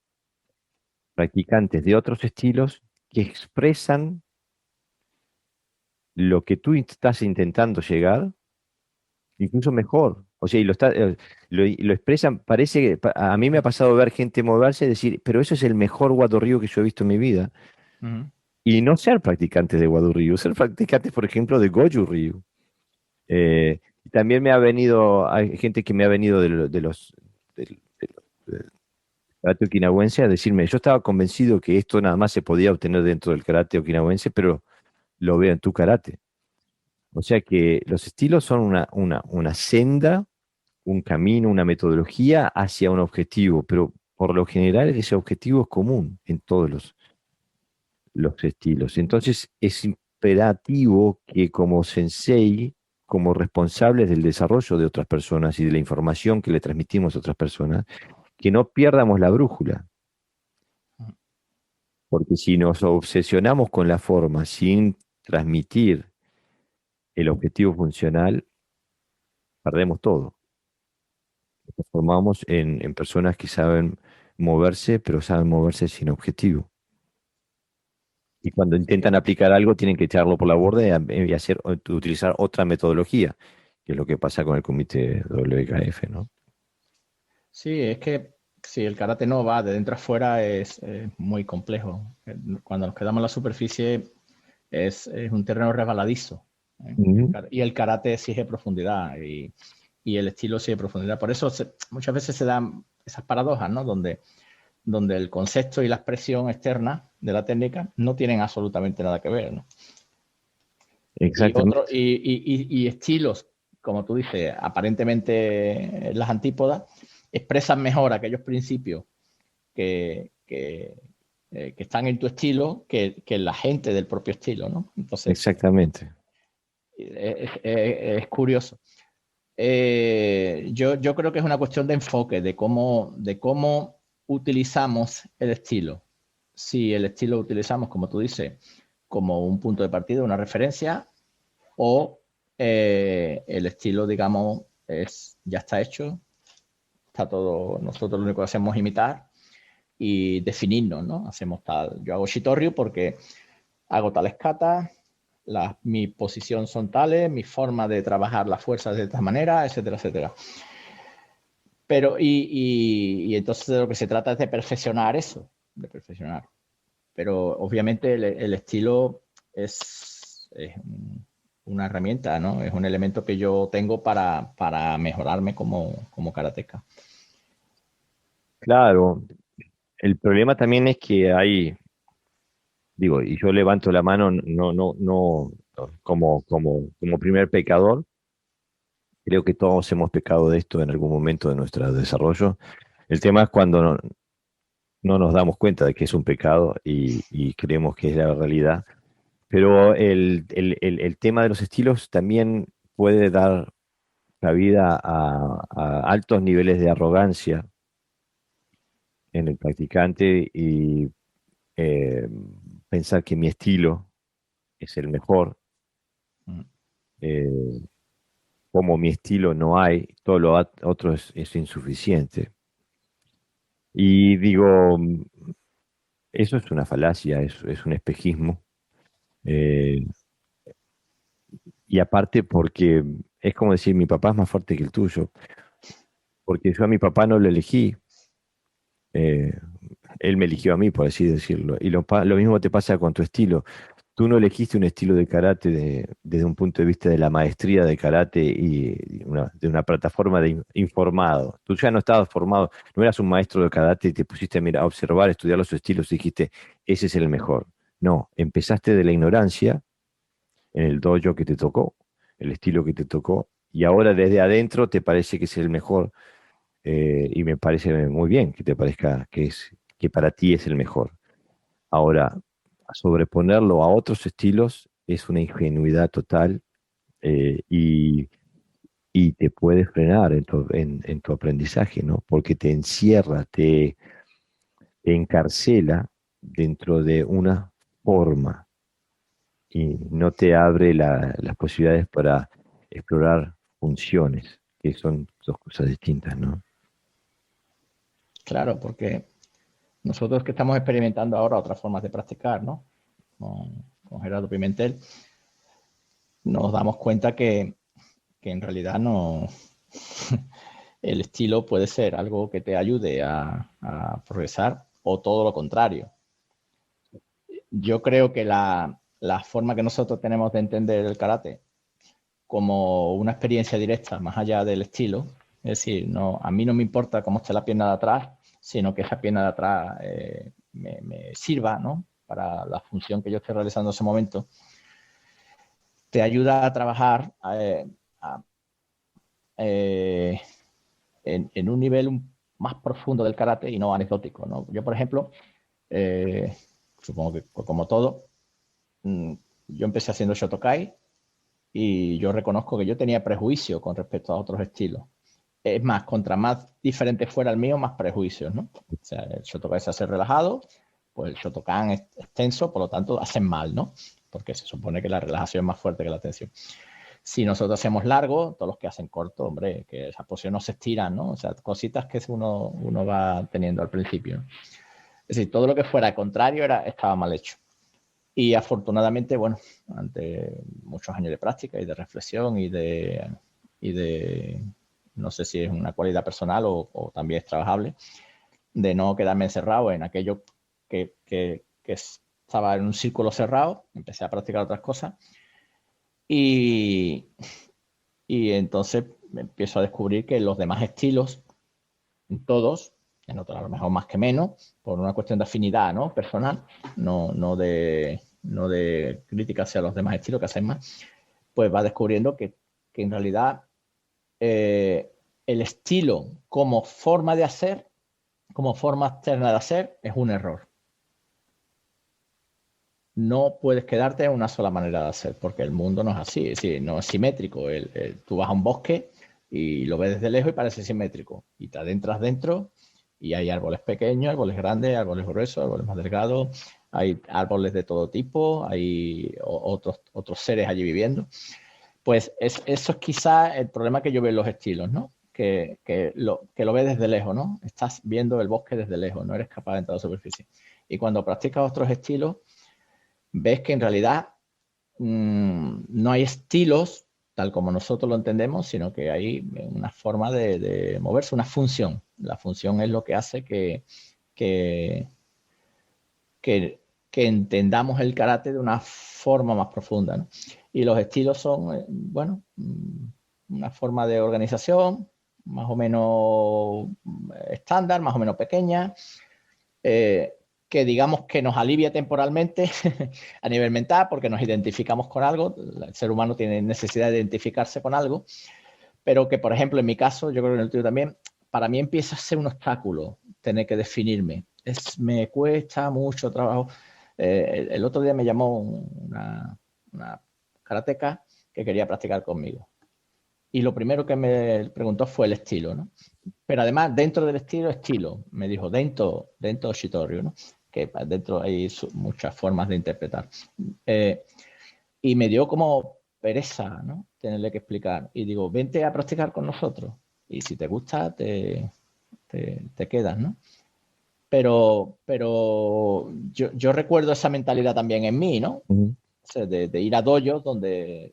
practicantes de otros estilos que expresan lo que tú estás intentando llegar, incluso mejor. O sea, lo expresan, parece que a mí me ha pasado ver gente moverse y decir, pero eso es el mejor Wado Ryu que yo he visto en mi vida. Mm. Y no ser practicantes de Wado Ryu, ser practicantes, por ejemplo, de Goju Ryu. Y también hay gente que me ha venido del karate okinawense a decirme, yo estaba convencido que esto nada más se podía obtener dentro del karate okinawense, pero lo veo en tu karate. O sea que los estilos son una senda, un camino, una metodología hacia un objetivo, pero por lo general ese objetivo es común en todos los estilos. Entonces es imperativo que como sensei, como responsables del desarrollo de otras personas y de la información que le transmitimos a otras personas, que no pierdamos la brújula. Porque si nos obsesionamos con la forma sin transmitir el objetivo funcional, perdemos todo. Nos transformamos en personas que saben moverse, pero saben moverse sin objetivo. Y cuando intentan Sí, aplicar algo, tienen que echarlo por la borda y utilizar otra metodología, que es lo que pasa con el comité WKF, ¿no? sí, es que si el karate no va de dentro a fuera es muy complejo. Cuando nos quedamos en la superficie es un terreno resbaladizo. ¿Eh? Ujú. Y el karate exige profundidad y el estilo exige profundidad. Por eso muchas veces se dan esas paradojas, ¿no? Donde el concepto y la expresión externa de la técnica no tienen absolutamente nada que ver, ¿no? Exactamente, Y estilos, como tú dices, aparentemente las antípodas, expresan mejor aquellos principios que están en tu estilo que la gente del propio estilo, ¿no? Entonces, exactamente. es curioso. Yo creo que es una cuestión de enfoque, de cómo utilizamos el estilo? Si el estilo lo utilizamos, como tú dices, como un punto de partida, una referencia, o el estilo, digamos, ya está hecho, está todo, nosotros lo único que hacemos es imitar y definirnos, ¿no? Hacemos tal, yo hago Shitoryu porque hago tales katas, mi posición son tales, mi forma de trabajar las fuerzas de esta manera, etcétera, etcétera. Pero, y entonces de lo que se trata es de perfeccionar eso, de perfeccionar. Pero obviamente el estilo es una herramienta, ¿no? Es un elemento que yo tengo para mejorarme como karateka. Claro, el problema también es que hay, digo, y yo levanto la mano no como primer pecador. Creo que todos hemos pecado de esto en algún momento de nuestro desarrollo. El tema es cuando no nos damos cuenta de que es un pecado y creemos que es la realidad. Pero el tema de los estilos también puede dar cabida a altos niveles de arrogancia en el practicante y eh, pensar que mi estilo es el mejor. eh, Como mi estilo no hay, todo lo otro es insuficiente. Y digo, eso es una falacia, es un espejismo. eh, y aparte porque es como decir, mi papá es más fuerte que el tuyo, porque yo a mi papá no lo elegí, eh, él me eligió a mí, por así decirlo. Y lo mismo te pasa con tu estilo. Tú no elegiste un estilo de karate desde un punto de vista de la maestría de karate y de una plataforma de informado. Tú ya no estabas formado, no eras un maestro de karate y te pusiste a observar, a estudiar los estilos y dijiste, ese es el mejor. No, empezaste de la ignorancia en el dojo que te tocó, el estilo que te tocó, y ahora desde adentro te parece que es el mejor. Y me parece muy bien que te parezca que para ti es el mejor. Ahora, sobreponerlo a otros estilos es una ingenuidad total, y te puede frenar en tu aprendizaje, ¿no? Porque te encierra, te encarcela dentro de una forma y no te abre las posibilidades para explorar funciones, que son dos cosas distintas, ¿no? Claro, porque nosotros que estamos experimentando ahora otras formas de practicar, ¿no? Con Gerardo Pimentel, nos damos cuenta que en realidad no, el estilo puede ser algo que te ayude a progresar o todo lo contrario. Yo creo que la forma que nosotros tenemos de entender el karate como una experiencia directa más allá del estilo, es decir, no, a mí no me importa cómo esté la pierna de atrás, sino que esa pierna de atrás me sirva, ¿no? Para la función que yo estoy realizando en ese momento, te ayuda a trabajar en un nivel más profundo del karate y no anecdótico, ¿no? Yo, por ejemplo, supongo que como todo, yo empecé haciendo Shotokai y yo reconozco que yo tenía prejuicio con respecto a otros estilos. Es más, contra más diferente fuera el mío, más prejuicios, ¿no? O sea, el Shotokai se hace relajado, pues el Shotokan es tenso, por lo tanto, hacen mal, ¿no? Porque se supone que la relajación es más fuerte que la tensión. Si nosotros hacemos largo, todos los que hacen corto, hombre, que esas posiciones no se estiran, ¿no? O sea, cositas que uno va teniendo al principio, ¿no? Es decir, todo lo que fuera contrario estaba mal hecho. Y afortunadamente, bueno, ante muchos años de práctica y de reflexión y de no sé si es una cualidad personal o también es trabajable, de no quedarme encerrado en aquello que estaba en un círculo cerrado, empecé a practicar otras cosas y entonces empiezo a descubrir que los demás estilos, todos, en otros a lo mejor más que menos, por una cuestión de afinidad, ¿no? Personal, no de crítica hacia los demás estilos que hacen más, pues va descubriendo que en realidad el estilo como forma de hacer, como forma externa de hacer, es un error. No puedes quedarte en una sola manera de hacer, porque el mundo no es así, es decir, no es simétrico. Tú vas a un bosque y lo ves desde lejos y parece simétrico, y te adentras dentro Y hay árboles pequeños, árboles grandes, árboles gruesos, árboles más delgados, hay árboles de todo tipo, hay otros seres allí viviendo. Pues eso es quizá el problema que yo veo en los estilos, ¿no? Que lo ves desde lejos, ¿no? Estás viendo el bosque desde lejos, no eres capaz de entrar a la superficie. Y cuando practicas otros estilos, ves que en realidad no hay estilos tal como nosotros lo entendemos, sino que hay una forma de moverse, una función. La función es lo que hace que, que entendamos el karate de una forma más profunda, ¿no? Y los estilos son, bueno, una forma de organización más o menos estándar, más o menos pequeña, que digamos que nos alivia temporalmente a nivel mental porque nos identificamos con algo. El ser humano tiene necesidad de identificarse con algo, pero que, por ejemplo, en mi caso, yo creo que en el tuyo también, para mí empieza a ser un obstáculo tener que definirme. Me cuesta mucho trabajo. El otro día me llamó una karateca que quería practicar conmigo. Y lo primero que me preguntó fue el estilo, ¿no? Pero además, dentro del estilo, me dijo, dentro Shitoryu, ¿no? Que dentro hay muchas formas de interpretar. Y me dio como pereza, ¿no? Tenerle que explicar. Y digo, vente a practicar con nosotros. Y si te gusta, te quedas, ¿no? Pero yo recuerdo esa mentalidad también en mí, ¿no? O sea, de ir a dojos donde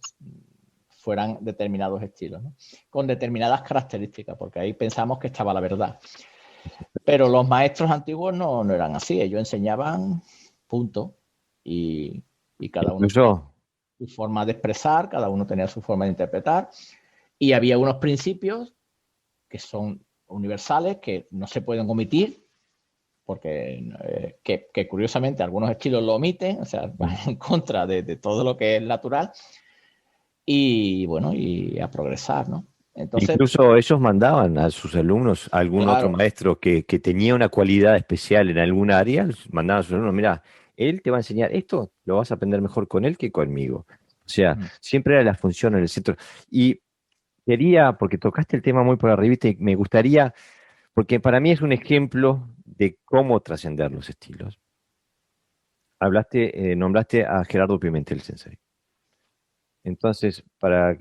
fueran determinados estilos, ¿no? Con determinadas características, porque ahí pensamos que estaba la verdad. Pero los maestros antiguos no eran así, ellos enseñaban punto y cada uno tenía su forma de expresar, cada uno tenía su forma de interpretar y había unos principios que son universales, que no se pueden omitir, porque que curiosamente algunos estilos lo omiten, o sea, van en contra de todo lo que es natural y bueno, y a progresar, ¿no? Entonces, incluso ellos mandaban a sus alumnos, a algún otro claro, maestro que tenía una cualidad especial en algún área, mandaban a sus alumnos, mira, él te va a enseñar esto, lo vas a aprender mejor con él que conmigo. O sea, siempre era la función en el centro. Y quería, porque tocaste el tema muy por arribita, y me gustaría, porque para mí es un ejemplo de cómo trascender los estilos. Nombraste a Gerardo Pimentel Sensei. Entonces, para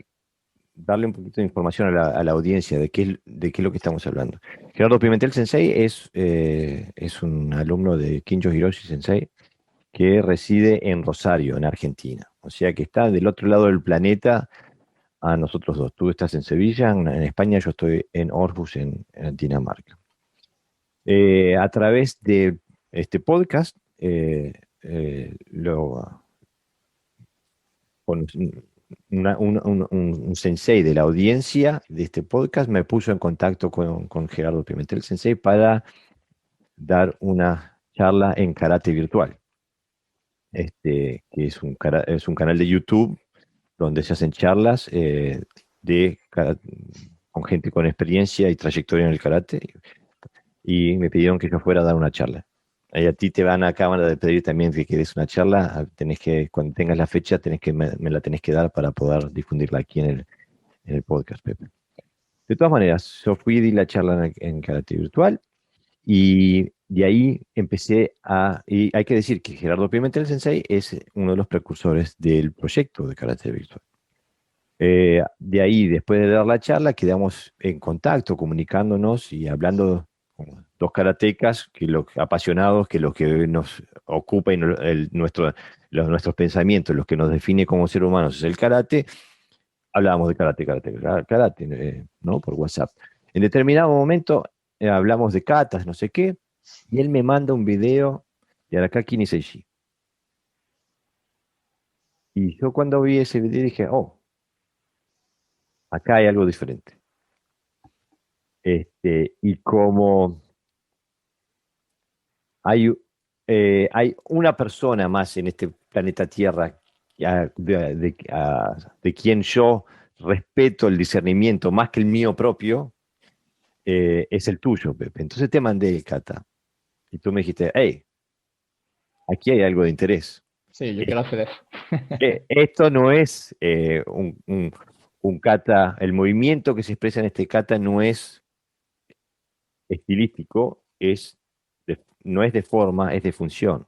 darle un poquito de información a la audiencia de qué es lo que estamos hablando. Gerardo Pimentel Sensei es un alumno de Kinjo Hiroshi Sensei que reside en Rosario, en Argentina. O sea que está del otro lado del planeta a nosotros dos. Tú estás en Sevilla, en España, yo estoy en Aarhus, en Dinamarca. A través de este podcast, con un sensei de la audiencia de este podcast me puso en contacto con Gerardo Pimentel Sensei para dar una charla en karate virtual. Que es un canal de YouTube donde se hacen charlas con gente con experiencia y trayectoria en el karate, y me pidieron que yo fuera a dar una charla. Y a ti te van a acabar de pedir también que quieres una charla, cuando tengas la fecha, me la tenés que dar para poder difundirla aquí en el podcast, Pepe. De todas maneras, yo fui y di la charla en karate virtual, y de ahí y hay que decir que Gerardo Pimentel Sensei es uno de los precursores del proyecto de karate virtual. De ahí, después de dar la charla, quedamos en contacto, comunicándonos y hablando como dos karatecas, apasionados, que lo que nos ocupa y nuestros pensamientos, los que nos define como seres humanos es el karate. Hablábamos de karate, ¿no? Por WhatsApp. En determinado momento hablamos de katas, no sé qué, y él me manda un video de Arakaki Niseishi. Y yo cuando vi ese video dije, oh, acá hay algo diferente. Y como hay una persona más en este planeta Tierra de quien yo respeto el discernimiento más que el mío propio, es el tuyo, Pepe. Entonces te mandé el kata. Y tú me dijiste, hey, aquí hay algo de interés. sí, yo quiero hacer eso. Esto no es un kata, el movimiento que se expresa en este kata no es estilístico, es no es de forma, es de función.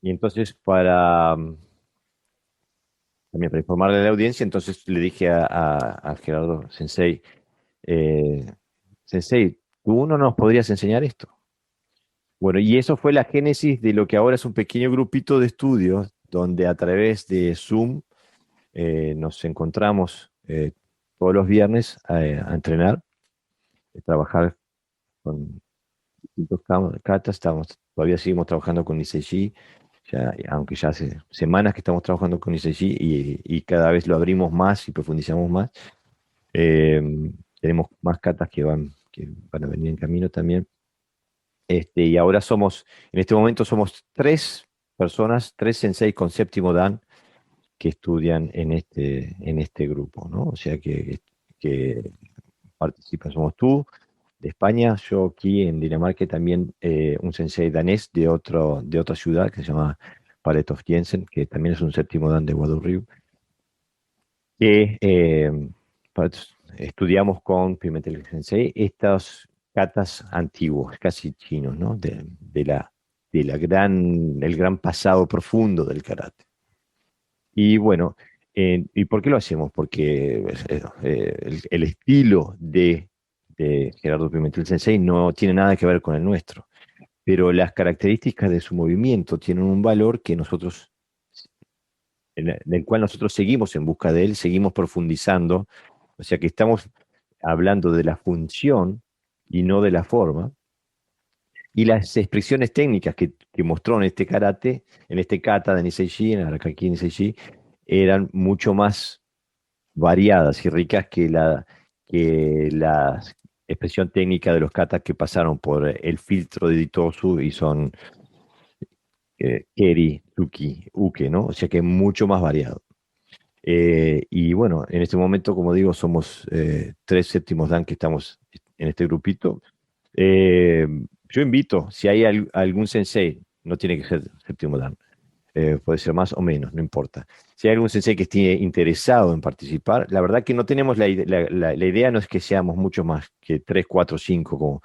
Y entonces también para informarle a la audiencia, entonces le dije a Gerardo Sensei, eh, Sensei, ¿tú no nos podrías enseñar esto? Bueno, y eso fue la génesis de lo que ahora es un pequeño grupito de estudios, donde a través de Zoom nos encontramos todos los viernes a entrenar, a trabajar con distintos katas. Todavía seguimos trabajando con Niseji, aunque ya hace semanas que estamos trabajando con Niseji y cada vez lo abrimos más y profundizamos más. Eh, Tenemos más katas que van a venir en camino también. Y ahora en este momento somos tres personas, tres sensei con séptimo dan que estudian en este grupo, ¿no? O sea que participan, somos tú de España, yo aquí en Dinamarca, y también un sensei danés de otra ciudad que se llama Paretov Jensen, que también es un séptimo dan de Wadurriu, que pa- estudiamos con Pimentel Sensei estos katas antiguos, casi chinos, ¿no? El gran pasado profundo del karate. Y bueno, ¿y por qué lo hacemos? Porque el estilo de Gerardo Pimentel Sensei no tiene nada que ver con el nuestro, pero las características de su movimiento tienen un valor que nosotros, en el cual nosotros seguimos en busca de él, seguimos profundizando, o sea que estamos hablando de la función y no de la forma, y las expresiones técnicas que mostró en este karate, en este kata de Nisei, en Arakaki Nisei, eran mucho más variadas y ricas que la expresión técnica de los katas que pasaron por el filtro de Itosu y son Keri, Tuki, Uke, ¿no? O sea que es mucho más variado. Y bueno, en este momento, como digo, somos tres séptimos dan que estamos en este grupito. Eh, yo invito, si hay algún sensei, no tiene que ser séptimo dan, puede ser más o menos, no importa. Si hay algún sensei que esté interesado en participar, la verdad que no tenemos la idea, no es que seamos mucho más que 3, 4, 5,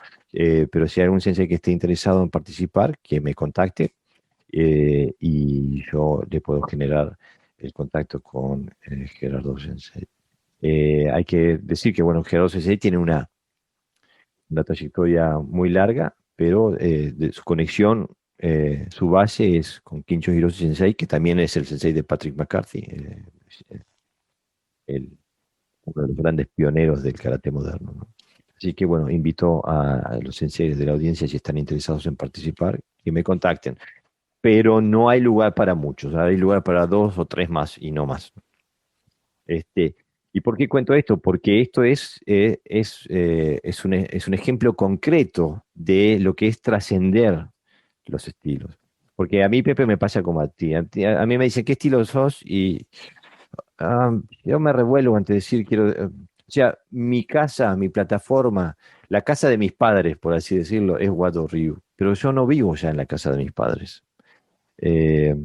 pero si hay algún sensei que esté interesado en participar, que me contacte y yo le puedo generar el contacto con Gerardo Sensei. Hay que decir que, bueno, Gerardo Sensei tiene una trayectoria muy larga, pero de su conexión, su base es con Kincho Hiroshi Sensei, que también es el sensei de Patrick McCarthy, uno de los grandes pioneros del karate moderno, ¿no? Así que bueno, invito a los senseis de la audiencia, si están interesados en participar, que me contacten. Pero no hay lugar para muchos, hay lugar para dos o tres más y no más. Este, ¿Y por qué cuento esto? Porque esto es un ejemplo concreto de lo que es trascender los estilos. Porque a mí, Pepe, me pasa como a ti. A mí me dicen, ¿qué estilo sos? Y yo me revuelvo ante decir, o sea, mi casa, mi plataforma, la casa de mis padres, por así decirlo, es Wado Ryu. Pero yo no vivo ya en la casa de mis padres. Eh,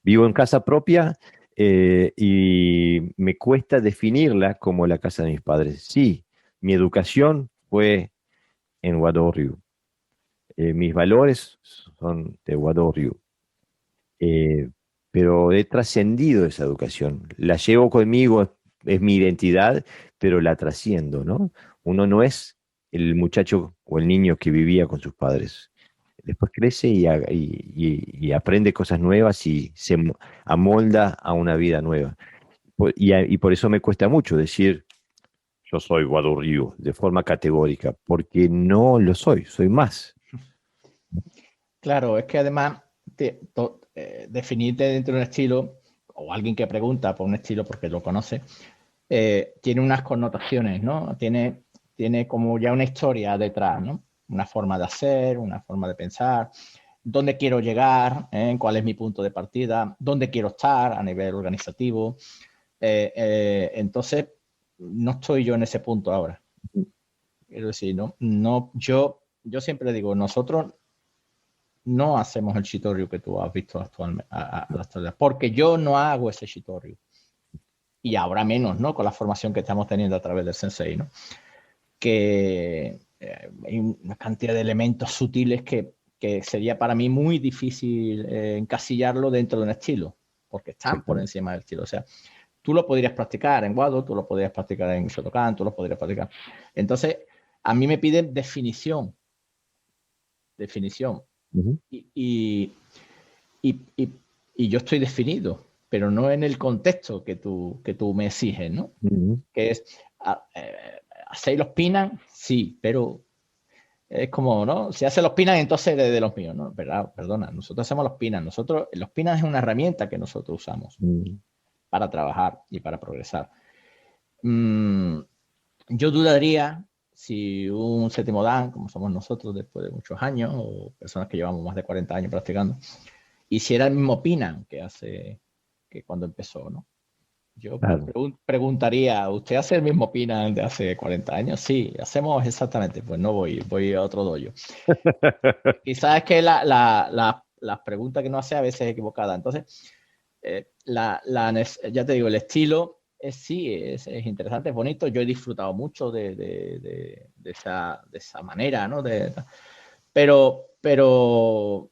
Vivo en casa propia y me cuesta definirla como la casa de mis padres. Sí, mi educación fue en Wadoryu. Mis valores son de Wadoryu. Eh, pero he trascendido esa educación. La llevo conmigo, es mi identidad, pero la trasciendo, ¿no? Uno no es el muchacho o el niño que vivía con sus padres. Después crece y aprende cosas nuevas y amolda a una vida nueva. Y por eso me cuesta mucho decir yo soy Wado Ryu de forma categórica, porque no lo soy, soy más. Claro, es que además definirte dentro de un estilo, o alguien que pregunta por un estilo porque lo conoce, tiene unas connotaciones, ¿no? Tiene como ya una historia detrás, ¿no? Una forma de hacer, una forma de pensar, dónde quiero llegar, cuál es mi punto de partida, dónde quiero estar a nivel organizativo. Entonces, no estoy yo en ese punto ahora. Quiero decir, yo siempre digo, nosotros no hacemos el shitoryu que tú has visto actualmente, a la actualidad, porque yo no hago ese shitoryu. Y ahora menos, ¿no? Con la formación que estamos teniendo a través del sensei, ¿no? Que hay una cantidad de elementos sutiles que sería para mí muy difícil encasillarlo dentro de un estilo, porque están por encima del estilo. O sea, tú lo podrías practicar en Wado, tú lo podrías practicar en Shotokan, tú lo podrías practicar. Entonces, a mí me piden definición. Ujú. Y, y yo estoy definido, pero no en el contexto que tú me exiges, ¿no? Ujú. Que es, ¿hacéis los pinan? Sí, pero es como, ¿no? Si hace los pinan, entonces eres de los míos, ¿no? Perdona, nosotros hacemos los pinan. Los pinan es una herramienta que nosotros usamos Ujú. para trabajar y para progresar. Yo dudaría si un séptimo dan, como somos nosotros después de muchos años, o personas que llevamos más de 40 años practicando, hiciera el mismo pinan que cuando empezó, ¿no? Yo Claro. preguntaría, ¿usted hace el mismo pinan de hace 40 años? Sí, hacemos exactamente. Pues no voy a otro dojo. Quizás es que la pregunta que no hace a veces es equivocada. Entonces, ya te digo, el estilo es interesante, es bonito. Yo he disfrutado mucho de esa manera, ¿no? Pero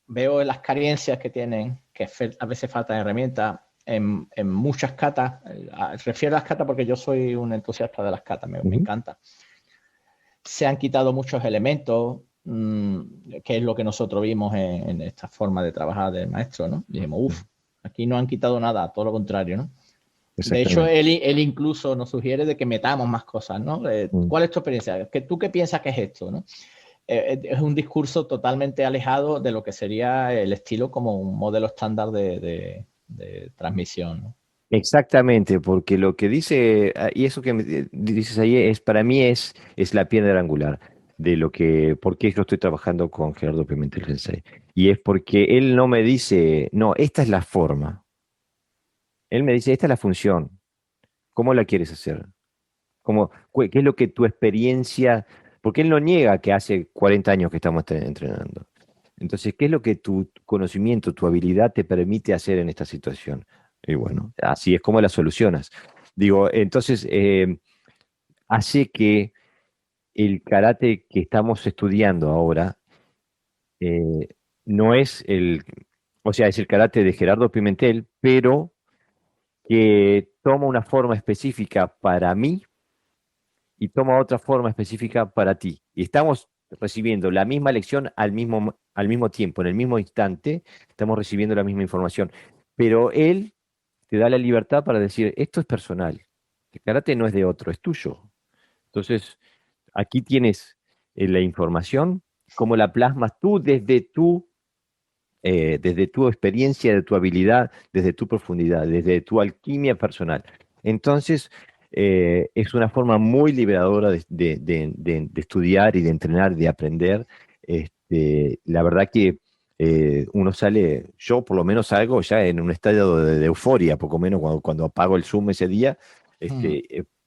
veo las carencias que tienen, que a veces faltan herramientas en muchas catas. Refiero a las catas porque yo soy un entusiasta de las catas, me Ujú. encanta. Se han quitado muchos elementos, que es lo que nosotros vimos en esta forma de trabajar del maestro, ¿no? Dijimos, uff, aquí no han quitado nada, todo lo contrario, ¿no? De hecho, Exactamente. él incluso nos sugiere de que metamos más cosas, ¿no? Mm. ¿Cuál es tu experiencia? ¿Tú qué piensas que es esto, no? Es un discurso totalmente alejado de lo que sería el estilo como un modelo estándar de transmisión, ¿no? Exactamente, porque lo que dice, y eso que dices ahí es, para mí es la piedra angular de lo que, por qué yo estoy trabajando con Gerardo Pimentel Sensei. Y es porque él no me dice, no, esta es la forma. Él me dice, esta es la función. ¿Cómo la quieres hacer? ¿Qué es lo que tu experiencia, porque él no niega que hace 40 años que estamos entrenando. Entonces, ¿qué es lo que tu conocimiento, tu habilidad te permite hacer en esta situación? Y bueno, así es como la solucionas. Digo, entonces, hace que el karate que estamos estudiando ahora eh, no es o sea, es el karate de Gerardo Pimentel, pero que toma una forma específica para mí y toma otra forma específica para ti. Y estamos recibiendo la misma lección al mismo tiempo, en el mismo instante, estamos recibiendo la misma información. Pero él te da la libertad para decir, esto es personal, el karate no es de otro, es tuyo. Entonces, aquí tienes la información, cómo la plasmas tú desde tu experiencia, de tu habilidad, desde tu profundidad, desde tu alquimia personal. Entonces, es una forma muy liberadora de estudiar y de entrenar, de aprender. La verdad que uno sale, yo por lo menos salgo ya en un estado de euforia, poco menos cuando apago el Zoom ese día, Hmm.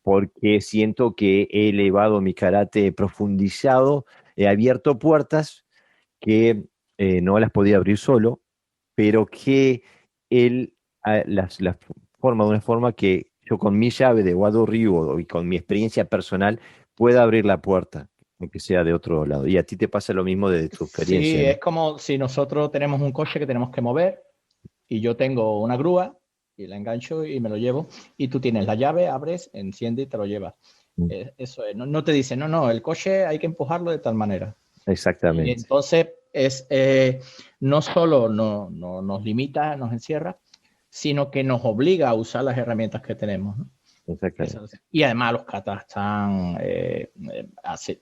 porque siento que he elevado mi karate, he profundizado, he abierto puertas que no las podía abrir solo, pero que él las forma de una forma que yo con mi llave de Wado Ryu y con mi experiencia personal pueda abrir la puerta, aunque sea de otro lado. Y a ti te pasa lo mismo de tu experiencia, Sí, ¿no? es como si nosotros tenemos un coche que tenemos que mover y yo tengo una grúa y la engancho y me lo llevo y tú tienes la llave, abres, enciende y te lo llevas. Mm. Eso es, no te dice, no, el coche hay que empujarlo de tal manera. Y Exactamente, entonces no solo nos limita, nos encierra, sino que nos obliga a usar las herramientas que tenemos, ¿no? exactamente. Y además los katas están así.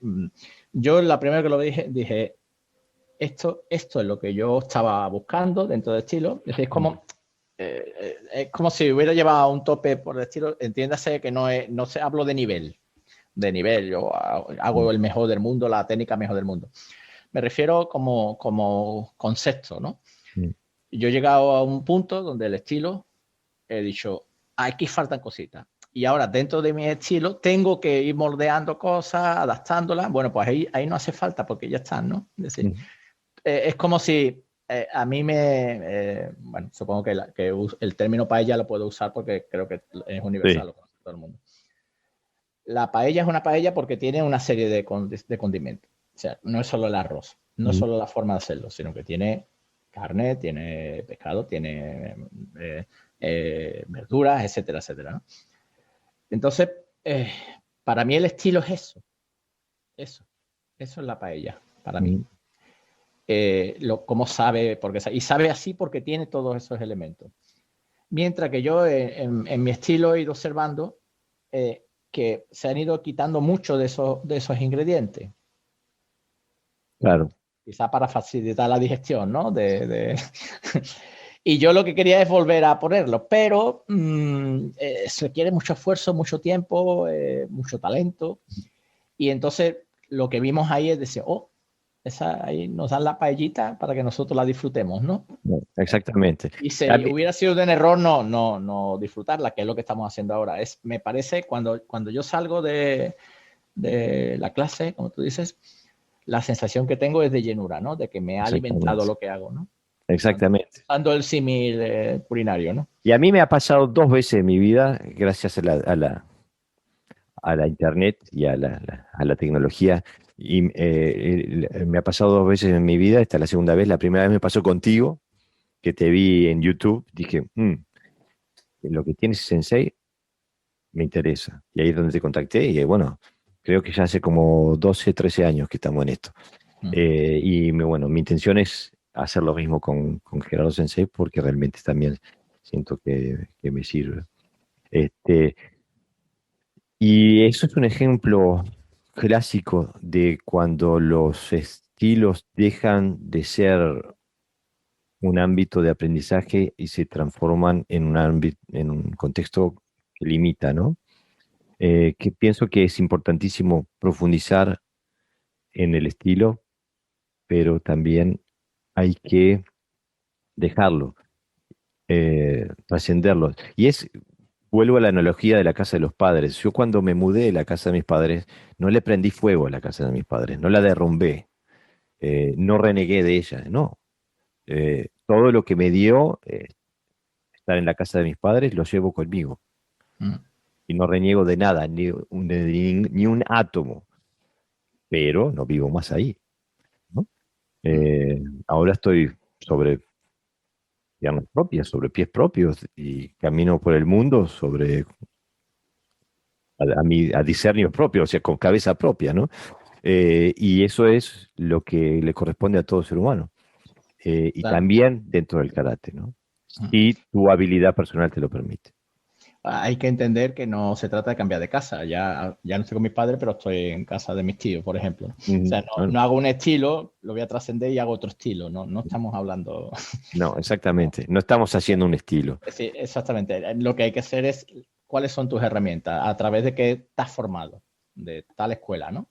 Yo la primera que lo dije, esto es lo que yo estaba buscando dentro del estilo. Mm. Es como si hubiera llevado un tope por el estilo. Entiéndase que no se hablo de nivel. Yo Mm. hago el mejor del mundo, la técnica mejor del mundo. Me refiero como concepto, ¿no? Mm. Yo he llegado a un punto donde el estilo he dicho, aquí faltan cositas. Y ahora dentro de mi estilo tengo que ir moldeando cosas, adaptándolas. Bueno, pues ahí no hace falta porque ya están, ¿no? Es decir, Mm. es como si a mí bueno, supongo que el término paella lo puedo usar porque creo que es Sí. universal, lo conoce todo el mundo. la paella es una paella porque tiene una serie de condimentos. O sea, no es solo el arroz, no es solo la forma de hacerlo, sino que tiene carne, tiene pescado, tiene verduras, etcétera, etcétera, ¿no? Entonces, para mí el estilo es eso es la paella, para mí. Cómo sabe, y sabe así porque tiene todos esos elementos. Mientras que yo en mi estilo he ido observando que se han ido quitando mucho de esos ingredientes. Claro. Quizá para facilitar la digestión, ¿no? Y yo lo que quería es volver a ponerlo, pero se requiere mucho esfuerzo, mucho tiempo, mucho talento. Y entonces lo que vimos ahí es decir, ahí nos dan la paellita para que nosotros la disfrutemos, ¿no? Exactamente. Y si hubiera sido un error no disfrutarla, que es lo que estamos haciendo ahora. Me parece, cuando yo salgo de la clase, como tú dices, la sensación que tengo es de llenura, ¿no? De que me ha alimentado lo que hago, ¿no? Exactamente. Usando el símil culinario, ¿no? Y a mí me ha pasado 2 veces en mi vida, gracias a la internet y a la tecnología. Y me ha pasado 2 veces en mi vida, esta es la segunda vez. La primera vez me pasó contigo, que te vi en YouTube. Dije, lo que tienes Sensei me interesa. Y ahí es donde te contacté. Y bueno, creo que ya hace como 12, 13 años que estamos en esto. Mi intención es hacer lo mismo con Gerardo Sensei, porque realmente también siento que me sirve. Y eso es un ejemplo clásico de cuando los estilos dejan de ser un ámbito de aprendizaje y se transforman en un ámbito, en un contexto que limita, ¿no? Que pienso que es importantísimo profundizar en el estilo, pero también hay que dejarlo, trascenderlo. Vuelvo a la analogía de la casa de los padres. Yo cuando me mudé de la casa de mis padres, no le prendí fuego a la casa de mis padres, no la derrumbé, no renegué de ella, no. Todo lo que me dio estar en la casa de mis padres lo llevo conmigo. Y no reniego de nada, ni un átomo, pero no vivo más ahí, ¿no? Ahora estoy sobre piernas propias, sobre pies propios y camino por el mundo a discernio propio, o sea, con cabeza propia, ¿no? Y eso es lo que le corresponde a todo ser humano. Y Claro. también dentro del karate, ¿no? Si tu habilidad personal te lo permite. Hay que entender que no se trata de cambiar de casa. Ya no estoy con mis padres, pero estoy en casa de mis tíos, por ejemplo. O sea, no hago un estilo, lo voy a trascender y hago otro estilo. No estamos hablando. No, exactamente. No estamos haciendo un estilo. Sí, exactamente. Lo que hay que hacer es cuáles son tus herramientas, a través de qué te has formado, de tal escuela, ¿no?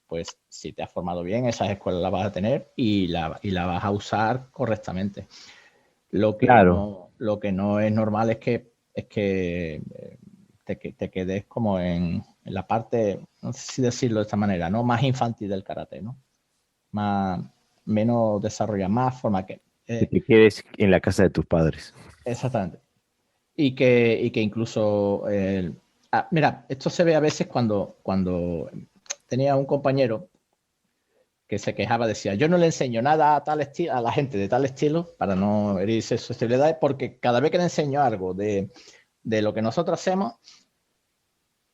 Pues si te has formado bien, esas escuelas las vas a tener y la vas a usar correctamente. Lo que no es normal es que te quedes como en la parte, no sé si decirlo de esta manera, ¿no? Más infantil del karate, ¿no? Menos desarrollado, más forma que te quedes en la casa de tus padres. Exactamente. Y que incluso mira, esto se ve a veces cuando tenía un compañero que se quejaba, decía, yo no le enseño nada a la gente de tal estilo para no herir susceptibilidades, porque cada vez que le enseño algo de lo que nosotros hacemos,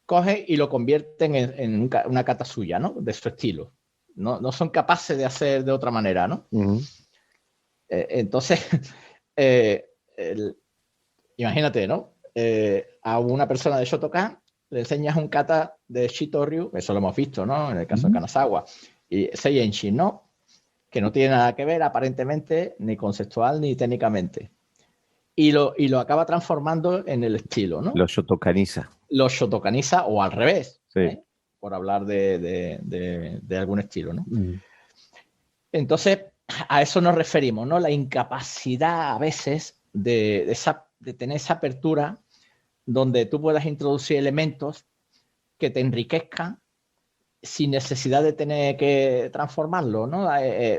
coge y lo convierten en una kata suya, ¿no? De su estilo. No son capaces de hacer de otra manera, ¿no? Entonces, imagínate, ¿no? A una persona de Shotokan le enseñas un kata de Shitoryu, eso lo hemos visto, ¿no? En el caso de Kanazawa, y Seiyenshin, ¿no? Que no tiene nada que ver aparentemente, ni conceptual ni técnicamente. Y lo acaba transformando en el estilo, ¿no? Lo shotokaniza. Lo shotokaniza o al revés, sí. Por hablar de algún estilo, ¿no? Entonces, a eso nos referimos, ¿no? La incapacidad a veces de tener esa apertura donde tú puedas introducir elementos que te enriquezcan sin necesidad de tener que transformarlo, ¿no?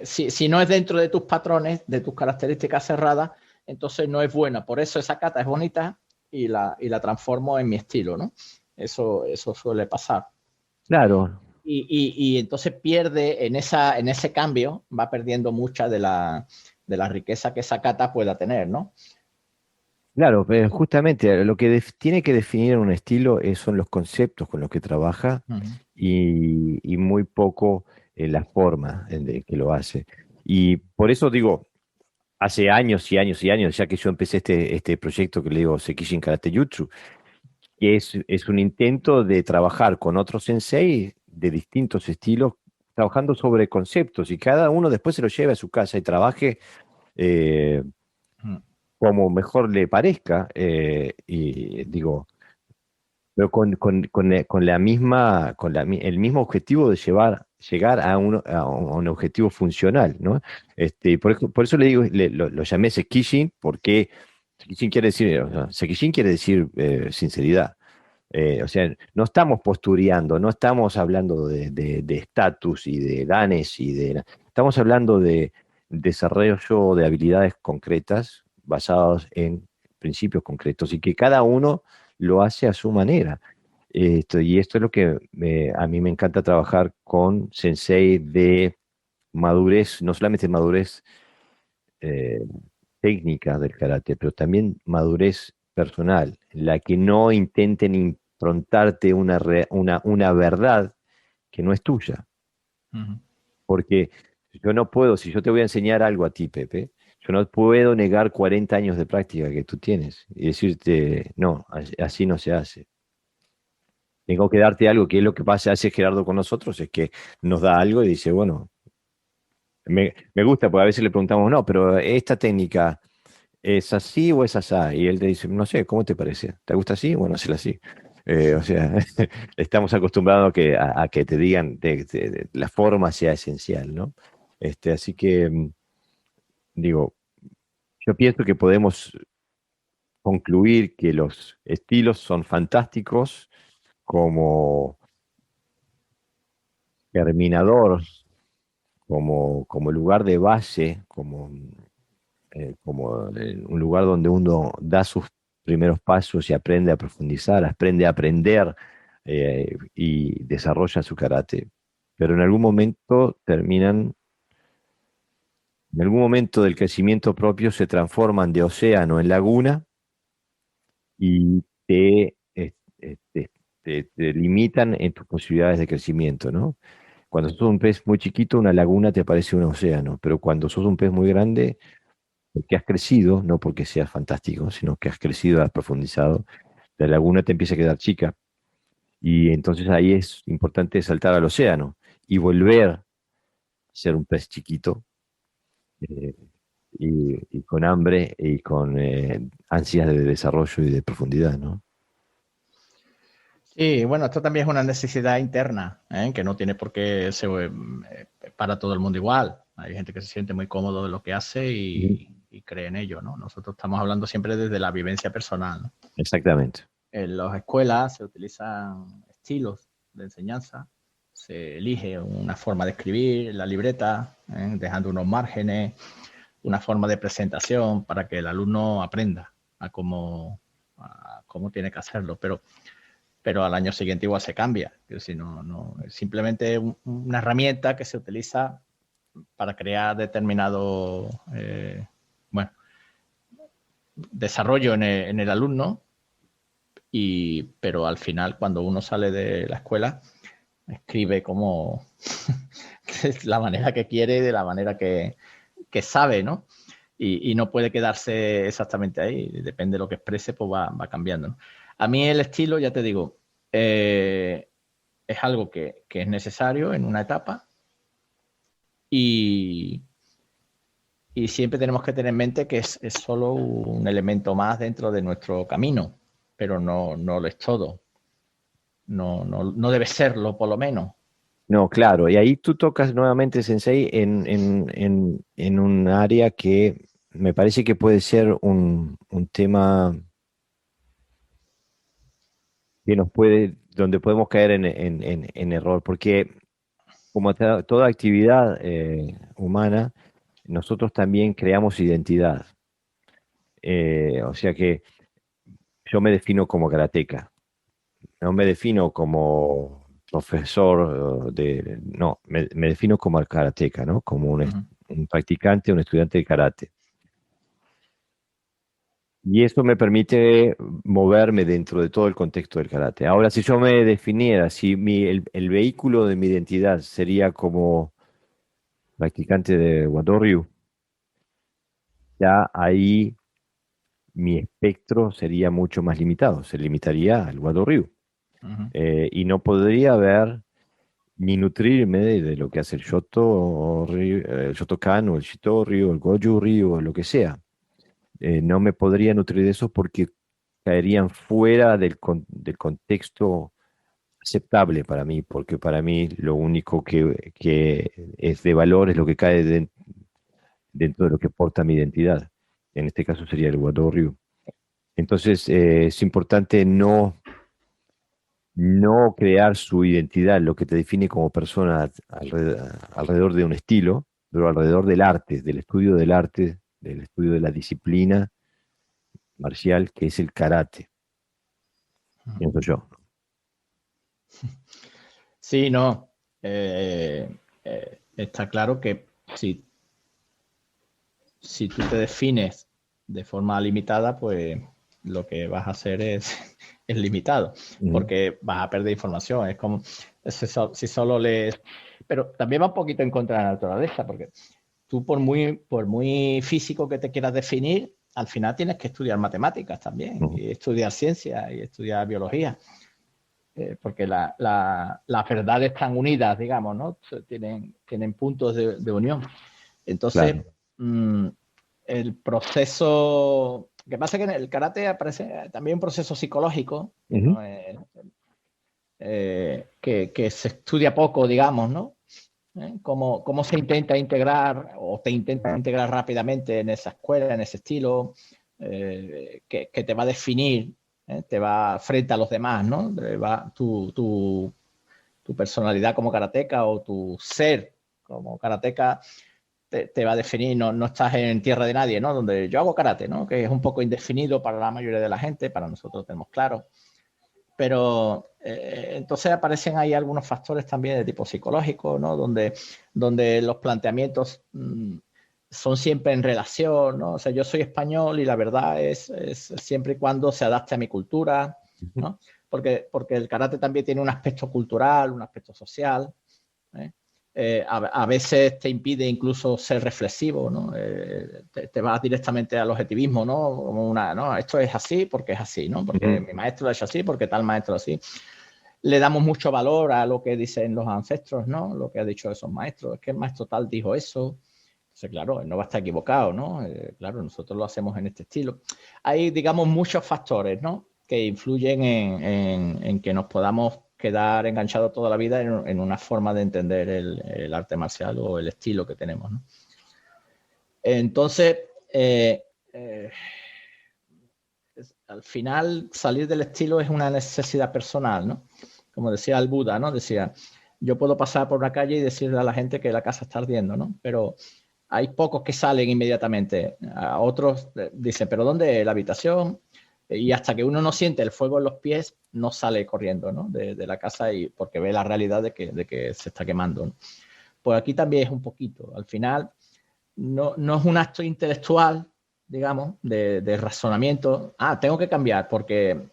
Si no es dentro de tus patrones, de tus características cerradas, entonces no es buena. Por eso esa kata es bonita y la transformo en mi estilo, ¿no? Eso suele pasar. Claro, Y entonces pierde en ese cambio, va perdiendo mucha de la riqueza que esa kata pueda tener, ¿no? claro, pero justamente lo que tiene que definir un estilo son los conceptos con los que trabaja Uh -huh. y muy poco la forma en de que lo hace. Y por eso digo, hace años y años y años, ya que yo empecé este proyecto que le digo Sekishin Karate Jutsu, que es un intento de trabajar con otros sensei de distintos estilos, trabajando sobre conceptos y cada uno después se lo lleve a su casa y trabaje eh, Uh -huh. como mejor le parezca. Y digo, pero con la misma, el mismo objetivo de llegar a un objetivo funcional, ¿no? Por eso le digo, lo llamé Sekishin, porque Sekishin quiere decir, o sea, Sekishin quiere decir sinceridad. O sea, no estamos postureando, no estamos hablando de estatus y de danes estamos hablando de desarrollo de habilidades concretas basadas en principios concretos y que cada uno lo hace a su manera. Y esto es lo que a mí me encanta trabajar con sensei de madurez, no solamente madurez eh, técnica del karate, pero también madurez personal, la que no intenten improntarte una verdad que no es tuya. Uh -huh. Porque yo no puedo, si yo te voy a enseñar algo a ti, Pepe, yo no puedo negar 40 años de práctica que tú tienes y decirte, no, así no se hace. Tengo que darte algo, que es lo que pasa, hace Gerardo con nosotros, es que nos da algo y dice, bueno, me gusta, porque a veces le preguntamos, no, pero esta técnica, ¿es así o es asá? Y él te dice, no sé, ¿cómo te parece? ¿Te gusta así? Bueno, hazla así. O sea, estamos acostumbrados a que te digan la forma sea esencial, ¿no? Así que, digo, yo pienso que podemos concluir que los estilos son fantásticos como terminador, como lugar de base, como un lugar donde uno da sus primeros pasos y aprende a profundizar, aprende a aprender y desarrolla su karate. Pero en algún momento del crecimiento propio se transforman de océano en laguna y te limitan en tus posibilidades de crecimiento, ¿no? Cuando sos un pez muy chiquito, una laguna te parece un océano, pero cuando sos un pez muy grande, porque has crecido, no porque seas fantástico, sino que has crecido, has profundizado, la laguna te empieza a quedar chica. Y entonces ahí es importante saltar al océano y volver a ser un pez chiquito eh, y con hambre y con ansias de desarrollo y de profundidad, ¿no? Sí, bueno, esto también es una necesidad interna, ¿eh? Que no tiene por qué ser para todo el mundo igual. Hay gente que se siente muy cómodo en lo que hace Ujú. y cree en ello, ¿no? Nosotros estamos hablando siempre desde la vivencia personal, ¿no? Exactamente. En las escuelas se utilizan estilos de enseñanza, se elige una forma de escribir en la libreta, dejando unos márgenes, una forma de presentación para que el alumno aprenda a cómo tiene que hacerlo. Pero al año siguiente igual se cambia. Si no, no, es simplemente una herramienta que se utiliza para crear determinado bueno, desarrollo en el alumno, pero al final cuando uno sale de la escuela escribe como la manera que quiere, de la manera que sabe, ¿no? Y no puede quedarse exactamente ahí, depende de lo que exprese, pues va cambiando, ¿no? A mí el estilo, ya te digo, es algo que es necesario en una etapa y, y siempre tenemos que tener en mente que es solo un elemento más dentro de nuestro camino, pero no lo es todo. No debe serlo, por lo menos. No, claro, y ahí tú tocas nuevamente, Sensei, en un área que me parece que puede ser un tema que donde podemos caer en error, porque como toda actividad humana, nosotros también creamos identidad. O sea que yo me defino como karateca, no me defino como profesor no, me defino como karateca, ¿no? Como Ujú. un practicante, un estudiante de karate. Y eso me permite moverme dentro de todo el contexto del karate. Ahora, si yo me definiera, si el vehículo de mi identidad sería como practicante de Wado Ryu, ya ahí mi espectro sería mucho más limitado, se limitaría al Wado Ryu. Ujú. Y no podría ver ni nutrirme de lo que hace el Shoto, el Shotokan o el Shitori o el Goju Ryu o lo que sea. No me podría nutrir de eso porque caerían fuera del contexto aceptable para mí, porque para mí lo único que es de valor es lo que cae dentro de lo que porta mi identidad. En este caso sería el Wado Ryu. Entonces, es importante no crear su identidad, lo que te define como persona alrededor de un estilo, pero alrededor del arte, del estudio del arte, del estudio de la disciplina marcial, que es el karate, Ujú. pienso yo. Sí, no. Está claro que si, si tú te defines de forma limitada, pues lo que vas a hacer es, es limitado, Ujú. porque vas a perder información. Es como si solo lees. Pero también va un poquito en contra de la naturaleza, porque tú por muy físico que te quieras definir, al final tienes que estudiar matemáticas también, Ujú. y estudiar ciencia, y estudiar biología, porque las verdades están unidas, digamos, ¿no? Tienen puntos de unión. Entonces, Claro. mmm, el proceso, que pasa que en el karate aparece también un proceso psicológico, que Ujú. no es, que se estudia poco, digamos, ¿no? Cómo se intenta integrar o te intenta integrar rápidamente en esa escuela, en ese estilo, que te va a definir, te va frente a los demás, ¿no? Va tu personalidad como karateca o tu ser como karateca te va a definir, no estás en tierra de nadie, ¿no? Donde yo hago karate, ¿no? Que es un poco indefinido para la mayoría de la gente, para nosotros tenemos claro. Pero entonces aparecen ahí algunos factores también de tipo psicológico, ¿no? Donde los planteamientos son siempre en relación, ¿no? O sea, yo soy español y la verdad es siempre y cuando se adapte a mi cultura, Ujú. ¿no? Porque el karate también tiene un aspecto cultural, un aspecto social, ¿eh? A veces te impide incluso ser reflexivo, ¿no? Te vas directamente al objetivismo, ¿no? Como no, esto es así porque es así, ¿no? Porque Ujú. mi maestro lo ha hecho así, porque tal maestro así. Le damos mucho valor a lo que dicen los ancestros, ¿no? Lo que ha dicho esos maestros. Es que el maestro tal dijo eso. Entonces, claro, él no va a estar equivocado, ¿no? Claro, nosotros lo hacemos en este estilo. Hay, digamos, muchos factores, ¿no? Que influyen en que nos podamos quedar enganchados toda la vida en una forma de entender el arte marcial o el estilo que tenemos, ¿no? Entonces, eh, al final salir del estilo es una necesidad personal, ¿no? Como decía el Buda, ¿no? Decía, yo puedo pasar por la calle y decirle a la gente que la casa está ardiendo, ¿no? Pero hay pocos que salen inmediatamente. A otros dicen, ¿pero dónde es la habitación? Y hasta que uno no siente el fuego en los pies, no sale corriendo, ¿no? De la casa y porque ve la realidad de que se está quemando, ¿no? Pues aquí también es un poquito. Al final, no es un acto intelectual, digamos, de razonamiento. Ah, tengo que cambiar porque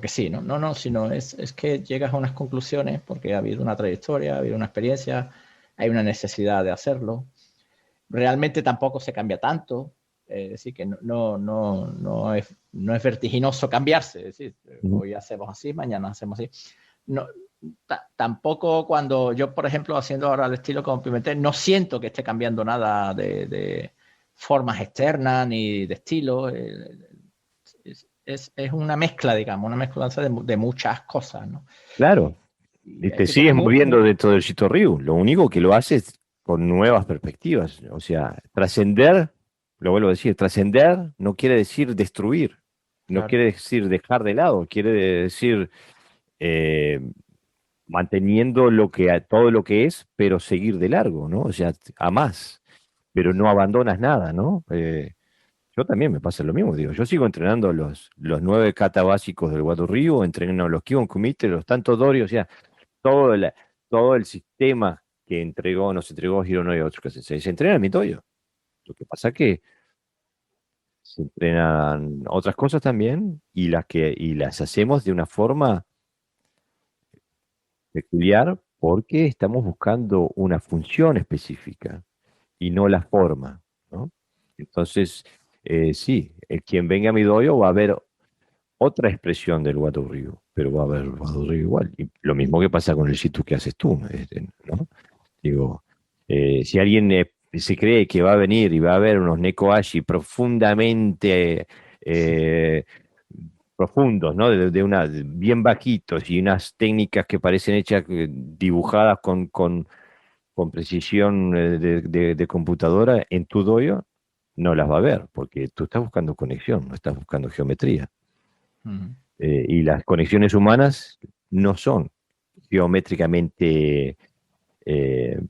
sí, ¿no? No, sino es que llegas a unas conclusiones porque ha habido una trayectoria, ha habido una experiencia, hay una necesidad de hacerlo. Realmente tampoco se cambia tanto, es decir, que no es vertiginoso cambiarse, es decir, Ujú. hoy hacemos así, mañana hacemos así. No, tampoco cuando yo, por ejemplo, haciendo ahora el estilo como Pimentel, no siento que esté cambiando nada de formas externas ni de estilo. Es una mezcla, digamos, una mezcla de muchas cosas, ¿no? Claro. Y Y hay te que tener sigues moviendo dentro del Chito Ryu. Lo único que lo haces con nuevas perspectivas. O sea, trascender, lo vuelvo a decir, trascender no quiere decir destruir, no claro, quiere decir dejar de lado, quiere decir eh, manteniendo todo lo que es, pero seguir de largo, ¿no? O sea, a más, pero no abandonas nada, ¿no? Yo también me pasa lo mismo, digo, yo sigo entrenando los 9 kata básicos del Wado Ryu, entreno los Kibon Kumite, los Tanto Dori, o sea, todo, todo el sistema que entregó, nos entregó Hironori Otsuka Sensei, se entrena en mi dojo. Lo que pasa es que se entrenan otras cosas también y las hacemos de una forma peculiar porque estamos buscando una función específica y no la forma, ¿no? Entonces, sí, quien venga a mi dojo va a ver otra expresión del Wado Ryu, pero va a haber Wado Ryu igual. Y lo mismo que pasa con el Shitu que haces tú, ¿no? Digo, si alguien se cree que va a venir y va a ver unos Nekoashi profundamente eh, profundos, ¿no? Bien bajitos y unas técnicas que parecen hechas, dibujadas con precisión de computadora en tu dojo, no las va a ver, porque tú estás buscando conexión, no estás buscando geometría. Ujú. Y las conexiones humanas no son geométricamente eh,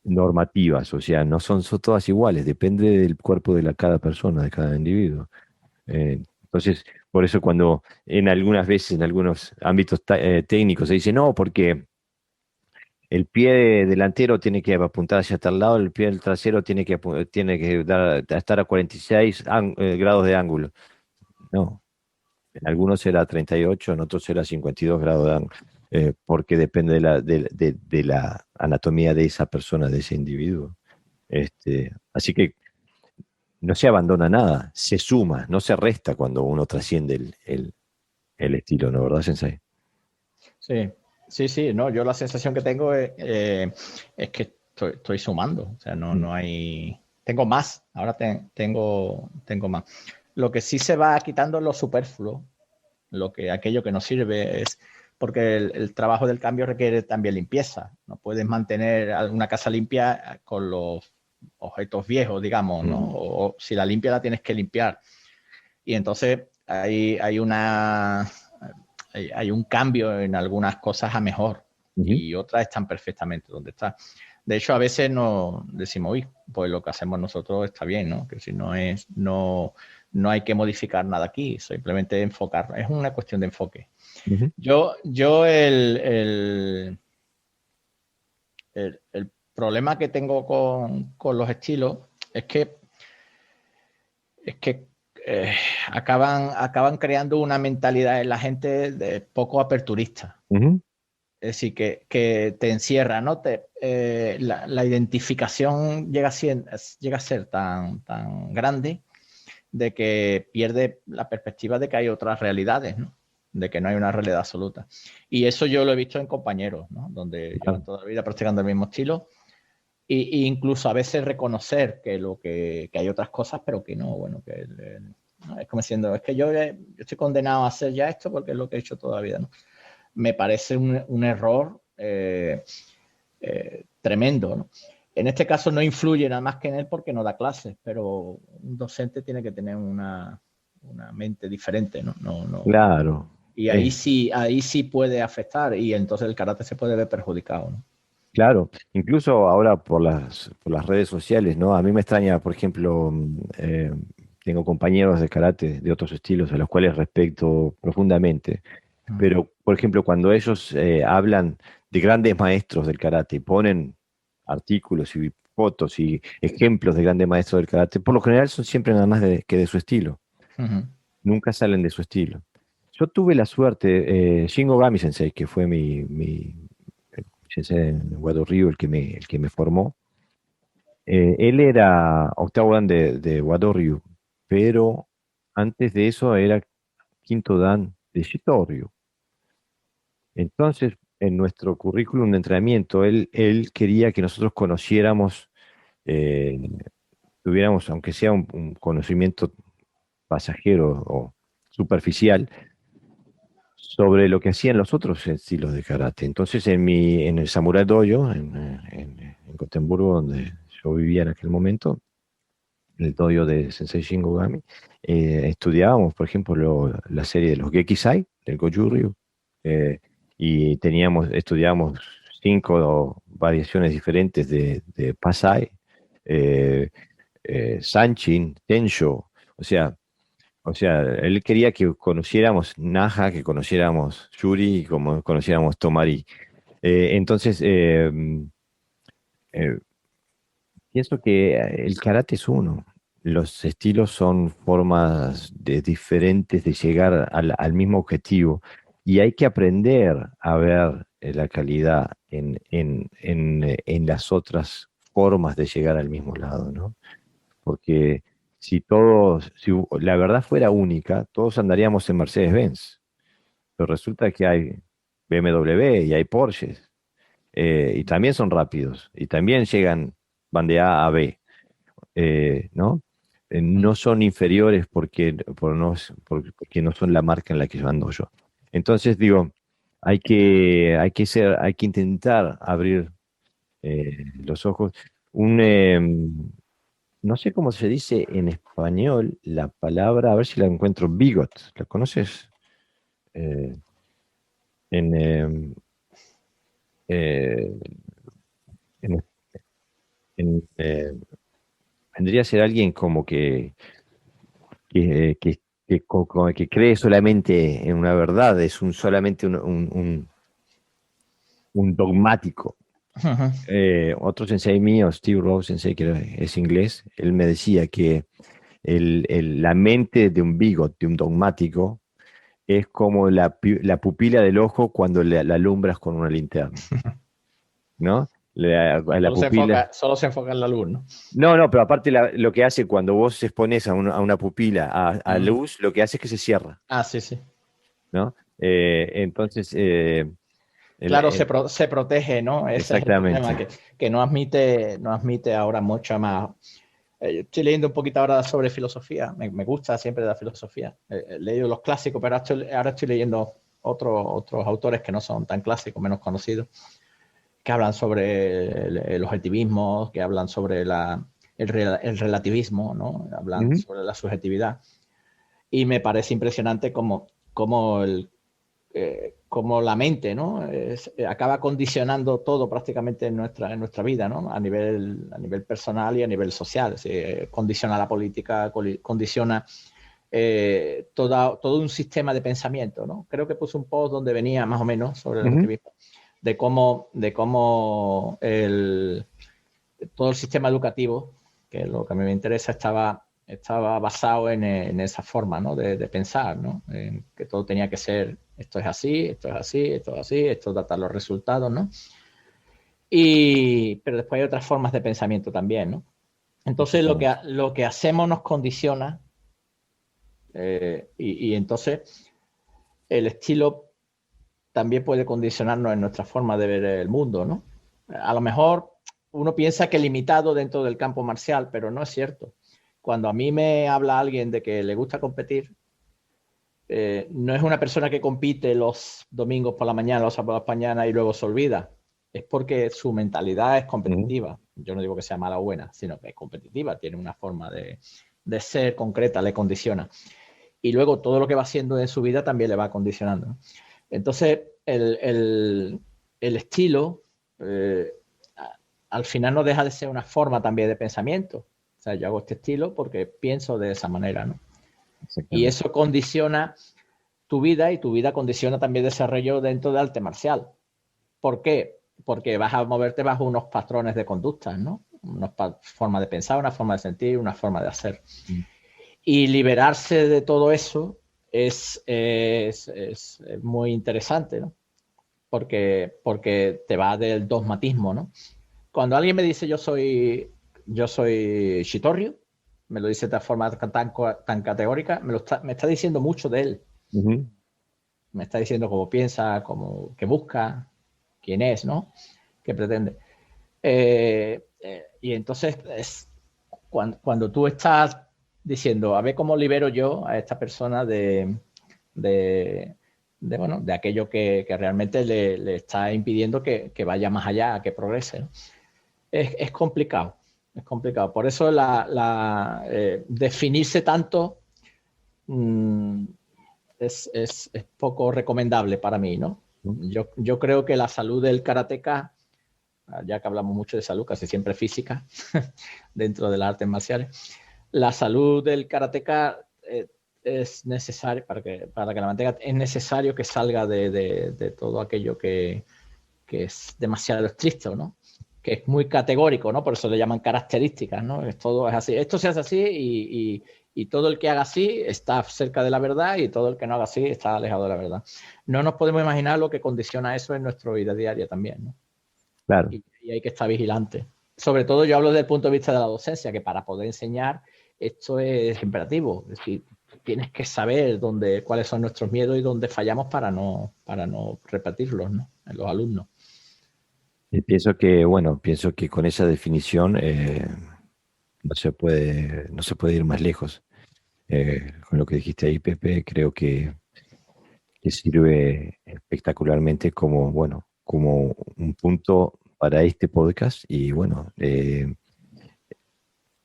normativas, o sea, no son todas iguales, depende del cuerpo de cada persona, de cada individuo. Entonces, por eso cuando en algunas veces, en algunos ámbitos técnicos se dice, no, porque el pie delantero tiene que apuntar hacia tal lado, el pie del trasero tiene que estar a 46 grados de ángulo. No, en algunos será 38, en otros será 52 grados de ángulo, porque depende de la anatomía de esa persona, de ese individuo. Así que no se abandona nada, se suma, no se resta cuando uno trasciende el estilo, ¿no? ¿Verdad, Sensei? Sí, sí, sí, no, yo la sensación que tengo es que estoy sumando, o sea, no hay, tengo más, ahora tengo más. Lo que sí se va quitando es lo superfluo, aquello que no sirve es porque el trabajo del cambio requiere también limpieza. No puedes mantener una casa limpia con los objetos viejos, digamos, ¿no? Mm. O si la limpia la tienes que limpiar. Y entonces hay un cambio en algunas cosas a mejor Ujú. y otras están perfectamente donde están. De hecho, a veces nos decimos, uy, pues lo que hacemos nosotros está bien, ¿no? Que si no hay que modificar nada aquí, simplemente enfocar. Es una cuestión de enfoque. Ujú. Yo el problema que tengo con los estilos es que acaban creando una mentalidad en la gente de poco aperturista. Ujú. Es decir, que te encierra, ¿no? La identificación llega a ser tan grande de que pierde la perspectiva de que hay otras realidades, ¿no? De que no hay una realidad absoluta. Y eso yo lo he visto en compañeros, ¿no? Donde llevan Claro. toda la vida practicando el mismo estilo. Y incluso a veces reconocer que hay otras cosas, pero que no, bueno, ¿no? Es como diciendo, es que yo estoy condenado a hacer ya esto porque es lo que he hecho toda la vida, ¿no? Me parece un error tremendo, ¿no? En este caso no influye nada más que en él porque no da clases, pero un docente tiene que tener una mente diferente, ¿no? Claro. Y ahí sí puede afectar y entonces el carácter se puede ver perjudicado, ¿no? Claro, incluso ahora por las redes sociales, ¿no? A mí me extraña, por ejemplo, tengo compañeros de karate de otros estilos a los cuales respeto profundamente, pero, por ejemplo, cuando ellos hablan de grandes maestros del karate y ponen artículos y fotos y ejemplos de grandes maestros del karate, por lo general son siempre nada más que de su estilo, Uh -huh. nunca salen de su estilo. Yo tuve la suerte, Shingo Gami Sensei, que fue mi sensei en Wado Ryu, el que me formó, él era octavo dan de Wado Ryu, pero antes de eso era quinto dan de Shito Ryu. Entonces, en nuestro currículum de entrenamiento, él quería que nosotros conociéramos, eh, tuviéramos, aunque sea un conocimiento pasajero o superficial, sobre lo que hacían los otros estilos de karate. Entonces, en el Samurai Dojo, en Gotemburgo, donde yo vivía en aquel momento, en el dojo de Sensei Shingogami, estudiábamos, por ejemplo, la serie de los Gekisai, del Goju-Ryu, y estudiábamos 5 variaciones diferentes de Pasai, eh, Sanchin, Tensho, o sea, O sea, él quería que conociéramos Naja, que conociéramos Yuri y como conociéramos Tomari. Entonces, eh, pienso que el karate es uno. Los estilos son formas diferentes de llegar al mismo objetivo y hay que aprender a ver la calidad en las otras formas de llegar al mismo lado, ¿no? Porque si la verdad fuera única, todos andaríamos en Mercedes-Benz, pero resulta que hay BMW y hay Porsches, y también son rápidos, y también van de A a B, ¿no? No son inferiores porque no son la marca en la que yo ando yo. Entonces digo, hay que intentar abrir los ojos. Un, no sé cómo se dice en español la palabra, a ver si la encuentro, bigot. ¿La conoces? Eh, en, eh, en- en, vendría a ser alguien como que, que, como que cree solamente en una verdad, es solamente un dogmático. Ujú. Otro sensei mío, Steve Rose Sensei, es inglés, él me decía que la mente de un bigot, de un dogmático, es como la pupila del ojo cuando la alumbras con una linterna, ¿no? La pupila. Solo se enfoca en la luz, ¿no? No, no, pero aparte lo que hace cuando vos expones a una pupila a Mm. luz, lo que hace es que se cierra, Ah, sí, sí. ¿no? Entonces, Claro, se protege, ¿no? Ese es el problema, exactamente. que no admite ahora mucho más. Estoy leyendo un poquito ahora sobre filosofía, me gusta siempre la filosofía. He leído los clásicos, pero ahora estoy leyendo otros autores que no son tan clásicos, menos conocidos, que hablan sobre el objetivismo, que hablan sobre el relativismo, ¿no? Hablan Ujú, sobre la subjetividad. Y me parece impresionante cómo la mente, ¿no? Acaba condicionando todo prácticamente en nuestra vida, ¿no? A nivel personal y a nivel social. Condiciona la política, condiciona todo un sistema de pensamiento, ¿no? Creo que puse un post donde venía más o menos sobre el ujú. objetivismo, de cómo todo el sistema educativo, que es lo que a mí me interesa, estaba basado en esa forma, ¿no? de pensar, ¿no? En que todo tenía que ser, esto es así, esto es así, esto es así, esto data los resultados, ¿no? Pero después hay otras formas de pensamiento también, ¿no? Entonces Exactamente. lo que hacemos nos condiciona, y entonces el estilo también puede condicionarnos en nuestra forma de ver el mundo, ¿no? A lo mejor uno piensa que limitado dentro del campo marcial, pero no es cierto. Cuando a mí me habla alguien de que le gusta competir, no es una persona que compite los domingos por la mañana, los sábados por la mañana y luego se olvida. Es porque su mentalidad es Ujú. competitiva. Yo no digo que sea mala o buena, sino que es competitiva, tiene una forma de ser concreta, le condiciona. Y luego todo lo que va haciendo en su vida también le va condicionando, ¿no? Entonces, el estilo, eh, al final no deja de ser una forma también de pensamiento. O sea, yo hago este estilo porque pienso de esa manera, ¿no? Y Exactamente. eso condiciona tu vida y tu vida condiciona también el desarrollo dentro del arte marcial. ¿Por qué? Porque vas a moverte bajo unos patrones de conducta, ¿no? Una forma de pensar, una forma de sentir, una forma de hacer. Mm. Y liberarse de todo eso es muy interesante, ¿no? Porque te va del dogmatismo, ¿no? Cuando alguien me dice yo soy Shitoryu, me lo dice de forma tan categórica, me está diciendo mucho de él. Ujú. Me está diciendo cómo piensa, cómo, qué busca, quién es, ¿no? ¿Qué pretende? Y entonces cuando tú estás diciendo, a ver cómo libero yo a esta persona de, bueno, de aquello que realmente le está impidiendo que vaya más allá, que progrese, ¿no? Es complicado, es complicado. Por eso definirse tanto mmm, es poco recomendable para mí, ¿no? Yo creo que la salud del karateka, ya que hablamos mucho de salud, casi siempre física, dentro de las artes marciales, la salud del karateka es necesario, para que la mantenga, es necesario que salga de todo aquello que es demasiado estricto, ¿no? Que es muy categórico, ¿no? Por eso le llaman características, ¿no? Todo es así. Esto se hace así y todo el que haga así está cerca de la verdad y todo el que no haga así está alejado de la verdad. No nos podemos imaginar lo que condiciona eso en nuestra vida diaria también, ¿no? Claro. Y hay que estar vigilante. Sobre todo yo hablo desde el punto de vista de la docencia, que para poder enseñar esto es imperativo. Es decir, tienes que saber cuáles son nuestros miedos y dónde fallamos para no repetirlos, ¿no? En los alumnos. Y pienso que con esa definición no se puede ir más lejos. Con lo que dijiste ahí, Pepe, creo que sirve espectacularmente como un punto para este podcast. Y bueno,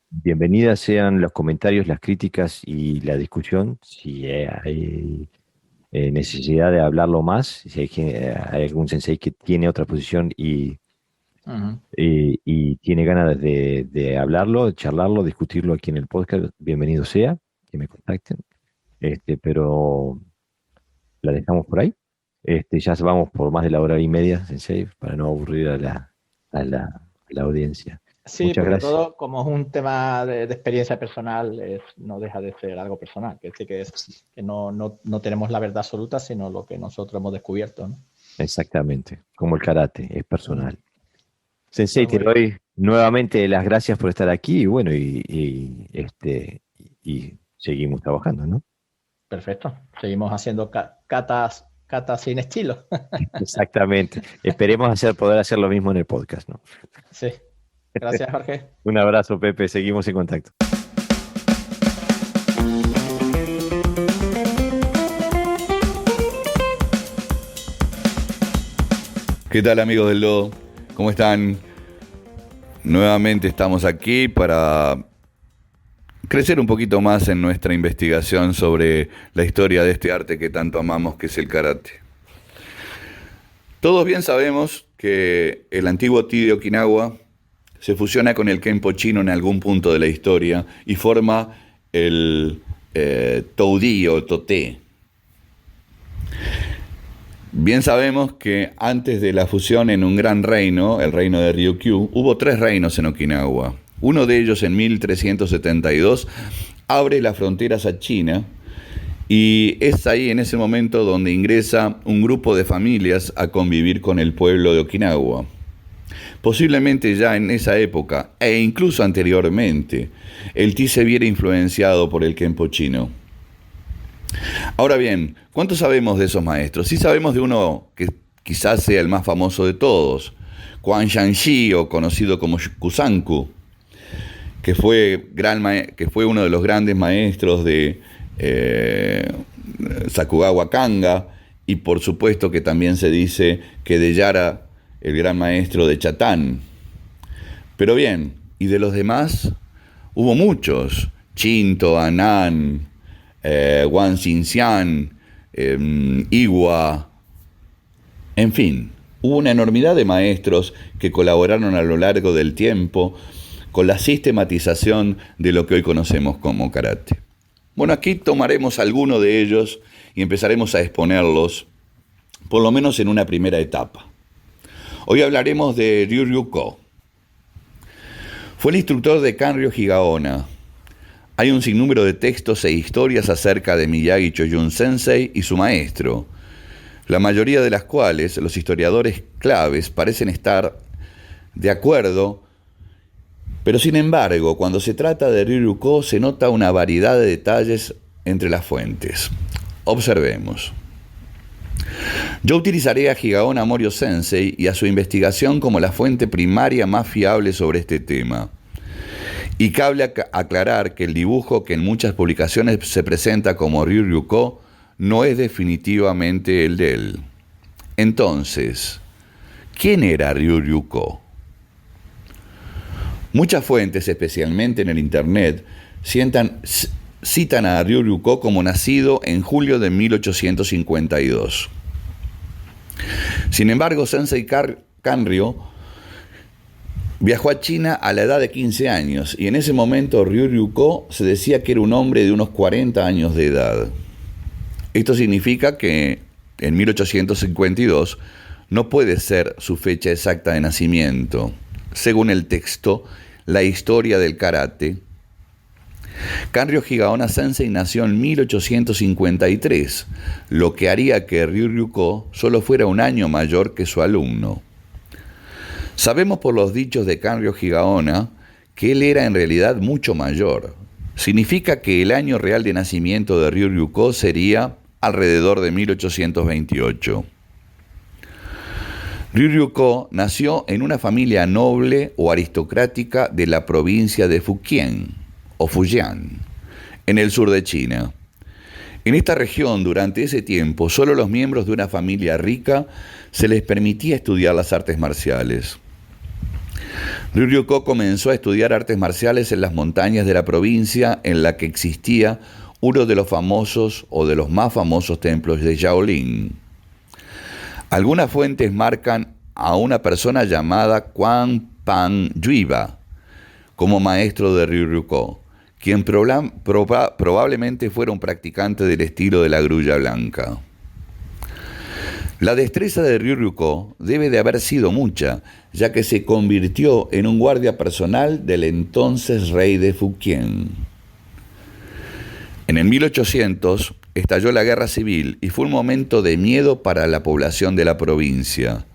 bienvenidas sean los comentarios, las críticas y la discusión. Si hay necesidad de hablarlo más, si hay algún sensei que tiene otra posición y tiene ganas de hablarlo, de charlarlo, discutirlo aquí en el podcast, bienvenido sea, que me contacten. Pero la dejamos por ahí. Ya vamos por más de la hora y media, Sensei, para no aburrir a la audiencia. Sí, Muchas porque gracias. todo, como es un tema de experiencia personal, no deja de ser algo personal. Que no tenemos la verdad absoluta, sino lo que nosotros hemos descubierto, ¿no? Exactamente, como el karate, es personal. Sensei, Pues te doy nuevamente las gracias por estar aquí y bueno, y seguimos trabajando, ¿no? perfecto. Seguimos haciendo catas sin estilo. Exactamente. Esperemos poder hacer lo mismo en el podcast, ¿no? Sí. Gracias, Jorge. Un abrazo, Pepe. Seguimos en contacto. ¿Qué tal, amigos del Do? ¿Cómo están? Nuevamente estamos aquí para crecer un poquito más en nuestra investigación sobre la historia de este arte que tanto amamos, que es el karate. Todos bien sabemos que el antiguo Ti de Okinawa se fusiona con el Kenpo chino en algún punto de la historia y forma el Toudi o Toté. Bien sabemos que antes de la fusión en un gran reino, el reino de Ryukyu, hubo 3 reinos en Okinawa. Uno de ellos, en 1372, abre las fronteras a China y es ahí, en ese momento, donde ingresa un grupo de familias a convivir con el pueblo de Okinawa. Posiblemente ya en esa época, e incluso anteriormente, el Ti se viera influenciado por el Kenpo chino. Ahora bien, ¿cuánto sabemos de esos maestros? Sí sabemos de uno que quizás sea el más famoso de todos, Quan Shanxi, o conocido como Kusanku, que fue uno de los grandes maestros de Sakugawa Kanga, y por supuesto que también se dice que de Yara, el gran maestro de Chatán. Pero bien, ¿y de los demás? Hubo muchos: Chinto, Anan, Wang Xinxian, Iwa, en fin, hubo una enormidad de maestros que colaboraron a lo largo del tiempo con la sistematización de lo que hoy conocemos como karate. Bueno, aquí tomaremos alguno de ellos y empezaremos a exponerlos, por lo menos en una primera etapa. Hoy hablaremos de Ryu Ko. Fue el instructor de Kanryo Higaonna. Hay un sinnúmero de textos e historias acerca de Miyagi Choyun Sensei y su maestro, la mayoría de las cuales los historiadores claves parecen estar de acuerdo, pero sin embargo, cuando se trata de Ryu Ko se nota una variedad de detalles entre las fuentes. Observemos. Yo utilizaré a Higaonna Morio Sensei y a su investigación como la fuente primaria más fiable sobre este tema. Y cabe aclarar que el dibujo que en muchas publicaciones se presenta como Ryu Ko no es definitivamente el de él. Entonces, ¿quién era Ryu Ko? Muchas fuentes, especialmente en el Internet, citan a Ryu Ko como nacido en julio de 1852. Sin embargo, Sensei Kanryo Viajó a China a la edad de 15 años y en ese momento Ryuryuko se decía que era un hombre de unos 40 años de edad. Esto significa que en 1852 no puede ser su fecha exacta de nacimiento. Según el texto La historia del karate, Kanryo Higaonna Sensei nació en 1853, lo que haría que Ryuryuko solo fuera un año mayor que su alumno. Sabemos por los dichos de Kanryo Higaonna que él era en realidad mucho mayor. Significa que el año real de nacimiento de Ryuryuko sería alrededor de 1828. Ryuryuko nació en una familia noble o aristocrática de la provincia de Fujian, o Fujian, en el sur de China. En esta región, durante ese tiempo, solo los miembros de una familia rica se les permitía estudiar las artes marciales. Ryuryuko comenzó a estudiar artes marciales en las montañas de la provincia en la que existía uno de los famosos o de los más famosos templos de Shaolin. Algunas fuentes marcan a una persona llamada Quan Pan Yuiba como maestro de Ryuryuko, quien probablemente fuera un practicante del estilo de la grulla blanca. La destreza de Ryuryuko debe de haber sido mucha, ya que se convirtió en un guardia personal del entonces rey de Fujian. En el 1800 estalló la guerra civil y fue un momento de miedo para la población de la provincia.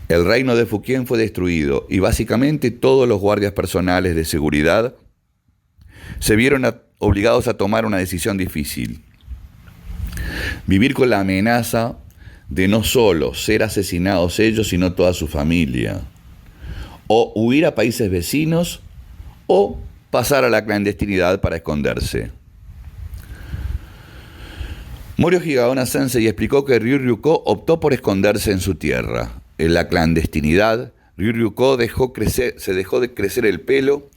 El reino de Fujian fue destruido y básicamente todos los guardias personales de seguridad se vieron obligados a tomar una decisión difícil: vivir con la amenaza de no solo ser asesinados ellos, sino toda su familia, o huir a países vecinos, o pasar a la clandestinidad para esconderse. Morihiro Higaonna Sensei explicó que Ryuryuko optó por esconderse en su tierra. En la clandestinidad, Ryuryuko se dejó de crecer el pelo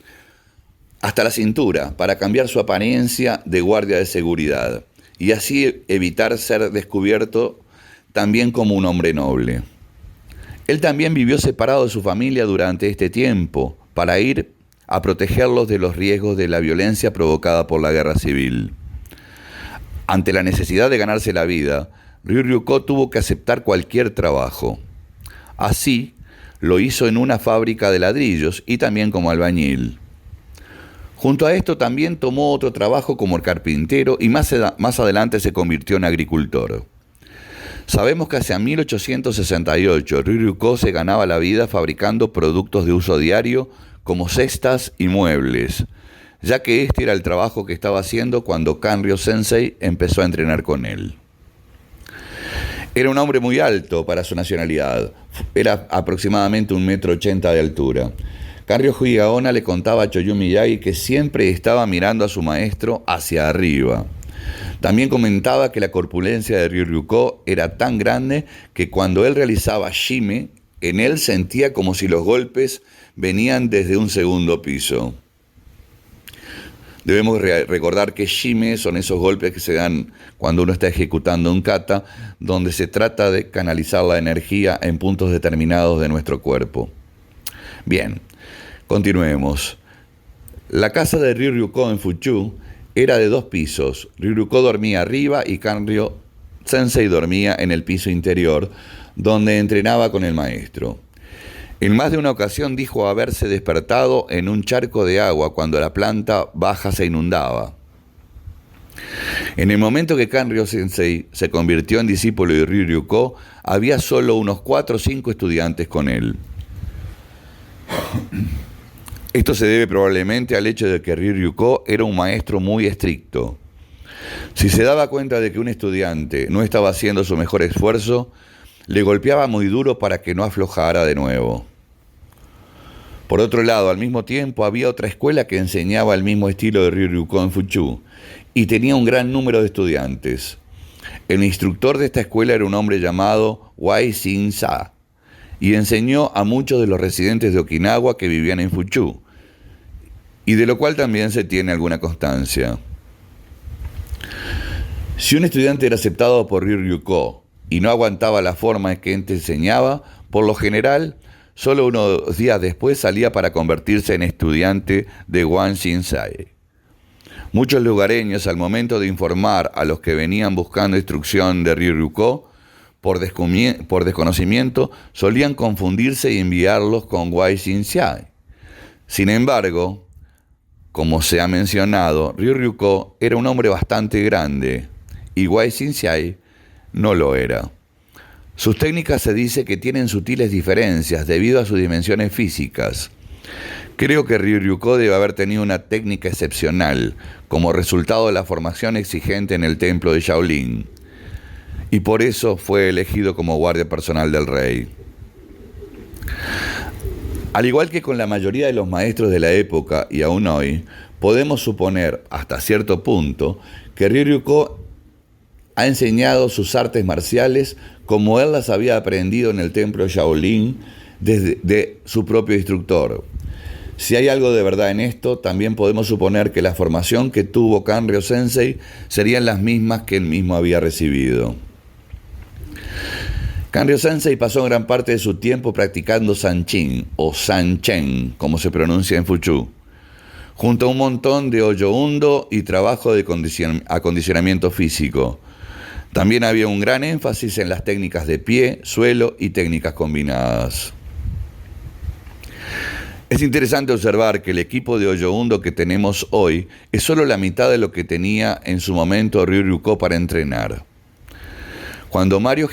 hasta la cintura para cambiar su apariencia de guardia de seguridad y así evitar ser descubierto también como un hombre noble. Él también vivió separado de su familia durante este tiempo para ir a protegerlos de los riesgos de la violencia provocada por la guerra civil. Ante la necesidad de ganarse la vida, Ryuryuko tuvo que aceptar cualquier trabajo. Así, lo hizo en una fábrica de ladrillos y también como albañil. Junto a esto también tomó otro trabajo como carpintero y más adelante se convirtió en agricultor. Sabemos que hacia 1868 Ryuryuko se ganaba la vida fabricando productos de uso diario como cestas y muebles, ya que este era el trabajo que estaba haciendo cuando Kanryo Sensei empezó a entrenar con él. Era un hombre muy alto para su nacionalidad, era aproximadamente 1,80 m de altura. Kanryo Higaonna le contaba a Choyun Miyagi que siempre estaba mirando a su maestro hacia arriba. También comentaba que la corpulencia de Ryuryuko era tan grande que cuando él realizaba shime, en él sentía como si los golpes venían desde un segundo piso. Debemos recordar que shime son esos golpes que se dan cuando uno está ejecutando un kata, donde se trata de canalizar la energía en puntos determinados de nuestro cuerpo. Bien, continuemos. La casa de Ryuryuko en Fuchu era de 2 pisos. Ryuryuko dormía arriba y Kanryo Sensei dormía en el piso interior, donde entrenaba con el maestro. En más de una ocasión dijo haberse despertado en un charco de agua cuando la planta baja se inundaba. En el momento que Kanryo Sensei se convirtió en discípulo de Ryuryuko, había solo unos 4 o 5 estudiantes con él. Esto se debe probablemente al hecho de que Ryuryuko era un maestro muy estricto. Si se daba cuenta de que un estudiante no estaba haciendo su mejor esfuerzo, le golpeaba muy duro para que no aflojara de nuevo. Por otro lado, al mismo tiempo había otra escuela que enseñaba el mismo estilo de Ryuryuko en Fuchu y tenía un gran número de estudiantes. El instructor de esta escuela era un hombre llamado Wai Shin-sa y enseñó a muchos de los residentes de Okinawa que vivían en Fuchu, y de lo cual también se tiene alguna constancia. Si un estudiante era aceptado por Ryuryuko y no aguantaba la forma en que éste enseñaba, por lo general solo unos días después salía para convertirse en estudiante de Wang Xinsai. Muchos lugareños, al momento de informar a los que venían buscando instrucción de Ryu Ryuko, por desconocimiento, solían confundirse y enviarlos con Wang Xinsai. Sin embargo, como se ha mencionado, Ryu Ryuko era un hombre bastante grande y Wang Xinsai no lo era. Sus técnicas se dice que tienen sutiles diferencias debido a sus dimensiones físicas. Creo que Ryu Ryuko debe haber tenido una técnica excepcional como resultado de la formación exigente en el templo de Shaolin, y por eso fue elegido como guardia personal del rey. Al igual que con la mayoría de los maestros de la época y aún hoy, podemos suponer hasta cierto punto que Ryu Ryuko ha enseñado sus artes marciales como él las había aprendido en el templo Shaolin de su propio instructor. Si hay algo de verdad en esto, también podemos suponer que la formación que tuvo Kanryo Sensei serían las mismas que él mismo había recibido. Kanryo Sensei pasó gran parte de su tiempo practicando Sanchin o Sanchen, como se pronuncia en Fuchu, junto a un montón de hoyo hundo y trabajo de acondicionamiento físico. También había un gran énfasis en las técnicas de pie, suelo y técnicas combinadas. Es interesante observar que el equipo de hoyo hundo que tenemos hoy es solo la mitad de lo que tenía en su momento Ryu Ryuko para entrenar. Cuando Morio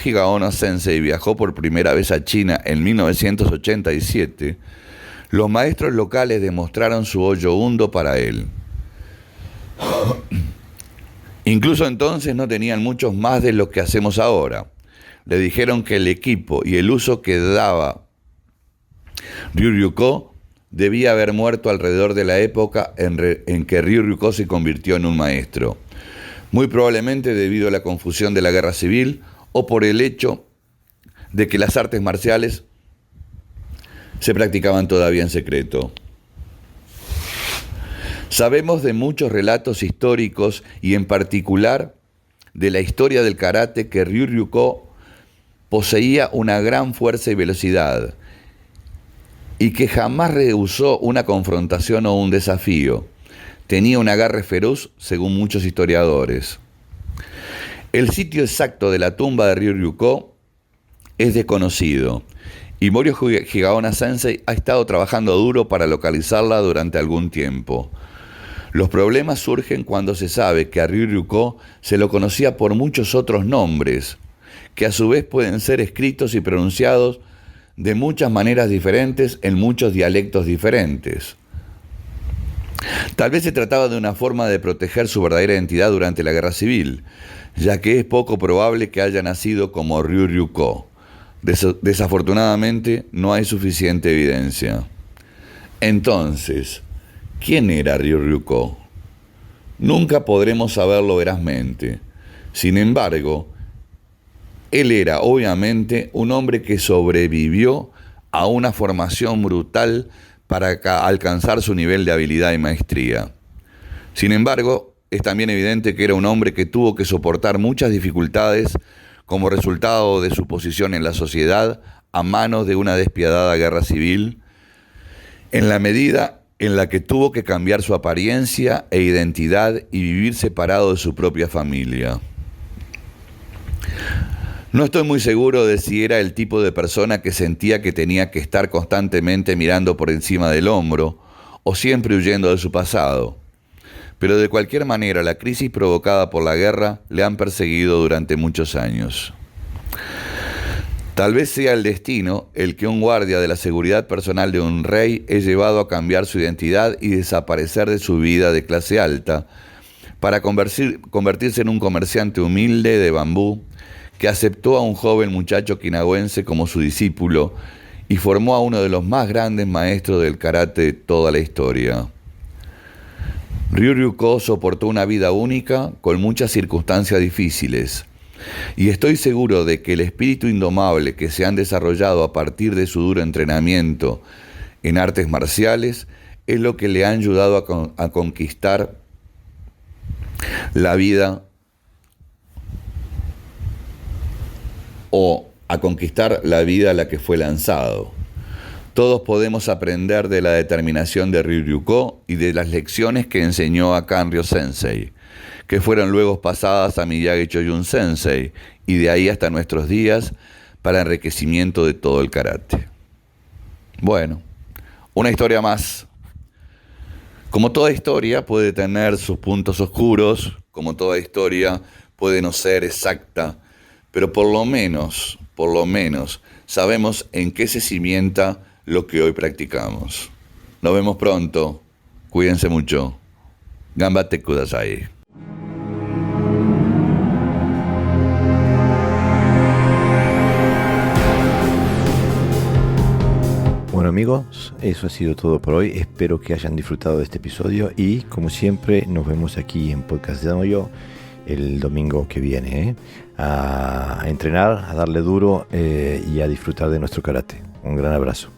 Higaonna Sensei viajó por primera vez a China en 1987, los maestros locales demostraron su hoyo hundo para él. Incluso entonces no tenían muchos más de lo que hacemos ahora. Le dijeron que el equipo y el uso que daba Ryu Ryuko debía haber muerto alrededor de la época en que Ryu Ryuko se convirtió en un maestro, muy probablemente debido a la confusión de la guerra civil o por el hecho de que las artes marciales se practicaban todavía en secreto. Sabemos de muchos relatos históricos y en particular de la historia del karate que Ryu Ryuko poseía una gran fuerza y velocidad y que jamás rehusó una confrontación o un desafío. Tenía un agarre feroz, según muchos historiadores. El sitio exacto de la tumba de Ryu Ryuko es desconocido, y Morio Higaonna Sensei ha estado trabajando duro para localizarla durante algún tiempo. Los problemas surgen cuando se sabe que a Ryu Ryuko se lo conocía por muchos otros nombres, que a su vez pueden ser escritos y pronunciados de muchas maneras diferentes en muchos dialectos diferentes. Tal vez se trataba de una forma de proteger su verdadera identidad durante la guerra civil, ya que es poco probable que haya nacido como Ryu Ryuko. Desafortunadamente no hay suficiente evidencia. Entonces, ¿quién era Ryu Ryuko? Nunca podremos saberlo verazmente. Sin embargo, él era obviamente un hombre que sobrevivió a una formación brutal para alcanzar su nivel de habilidad y maestría. Sin embargo, es también evidente que era un hombre que tuvo que soportar muchas dificultades como resultado de su posición en la sociedad a manos de una despiadada guerra civil, en la medida en la que tuvo que cambiar su apariencia e identidad y vivir separado de su propia familia. No estoy muy seguro de si era el tipo de persona que sentía que tenía que estar constantemente mirando por encima del hombro o siempre huyendo de su pasado. Pero de cualquier manera, la crisis provocada por la guerra le han perseguido durante muchos años. Tal vez sea el destino el que un guardia de la seguridad personal de un rey es llevado a cambiar su identidad y desaparecer de su vida de clase alta para convertirse en un comerciante humilde de bambú que aceptó a un joven muchacho okinawense como su discípulo y formó a uno de los más grandes maestros del karate de toda la historia. Ryu Ryuko soportó una vida única con muchas circunstancias difíciles, y estoy seguro de que el espíritu indomable que se han desarrollado a partir de su duro entrenamiento en artes marciales es lo que le ha ayudado a conquistar la vida o a conquistar la vida a la que fue lanzado. Todos podemos aprender de la determinación de Ryuko y de las lecciones que enseñó a Kanryo Sensei, que fueron luego pasadas a Miyagi Choyun Sensei y de ahí hasta nuestros días para enriquecimiento de todo el karate. Bueno, una historia más. Como toda historia puede tener sus puntos oscuros, como toda historia puede no ser exacta, pero por lo menos sabemos en qué se cimienta lo que hoy practicamos. Nos vemos pronto. Cuídense mucho. Ganbatte kudasai. Bueno amigos, eso ha sido todo por hoy. Espero que hayan disfrutado de este episodio y como siempre nos vemos aquí en Podcast de Dojo el domingo que viene, a entrenar, a darle duro y a disfrutar de nuestro karate. Un gran abrazo.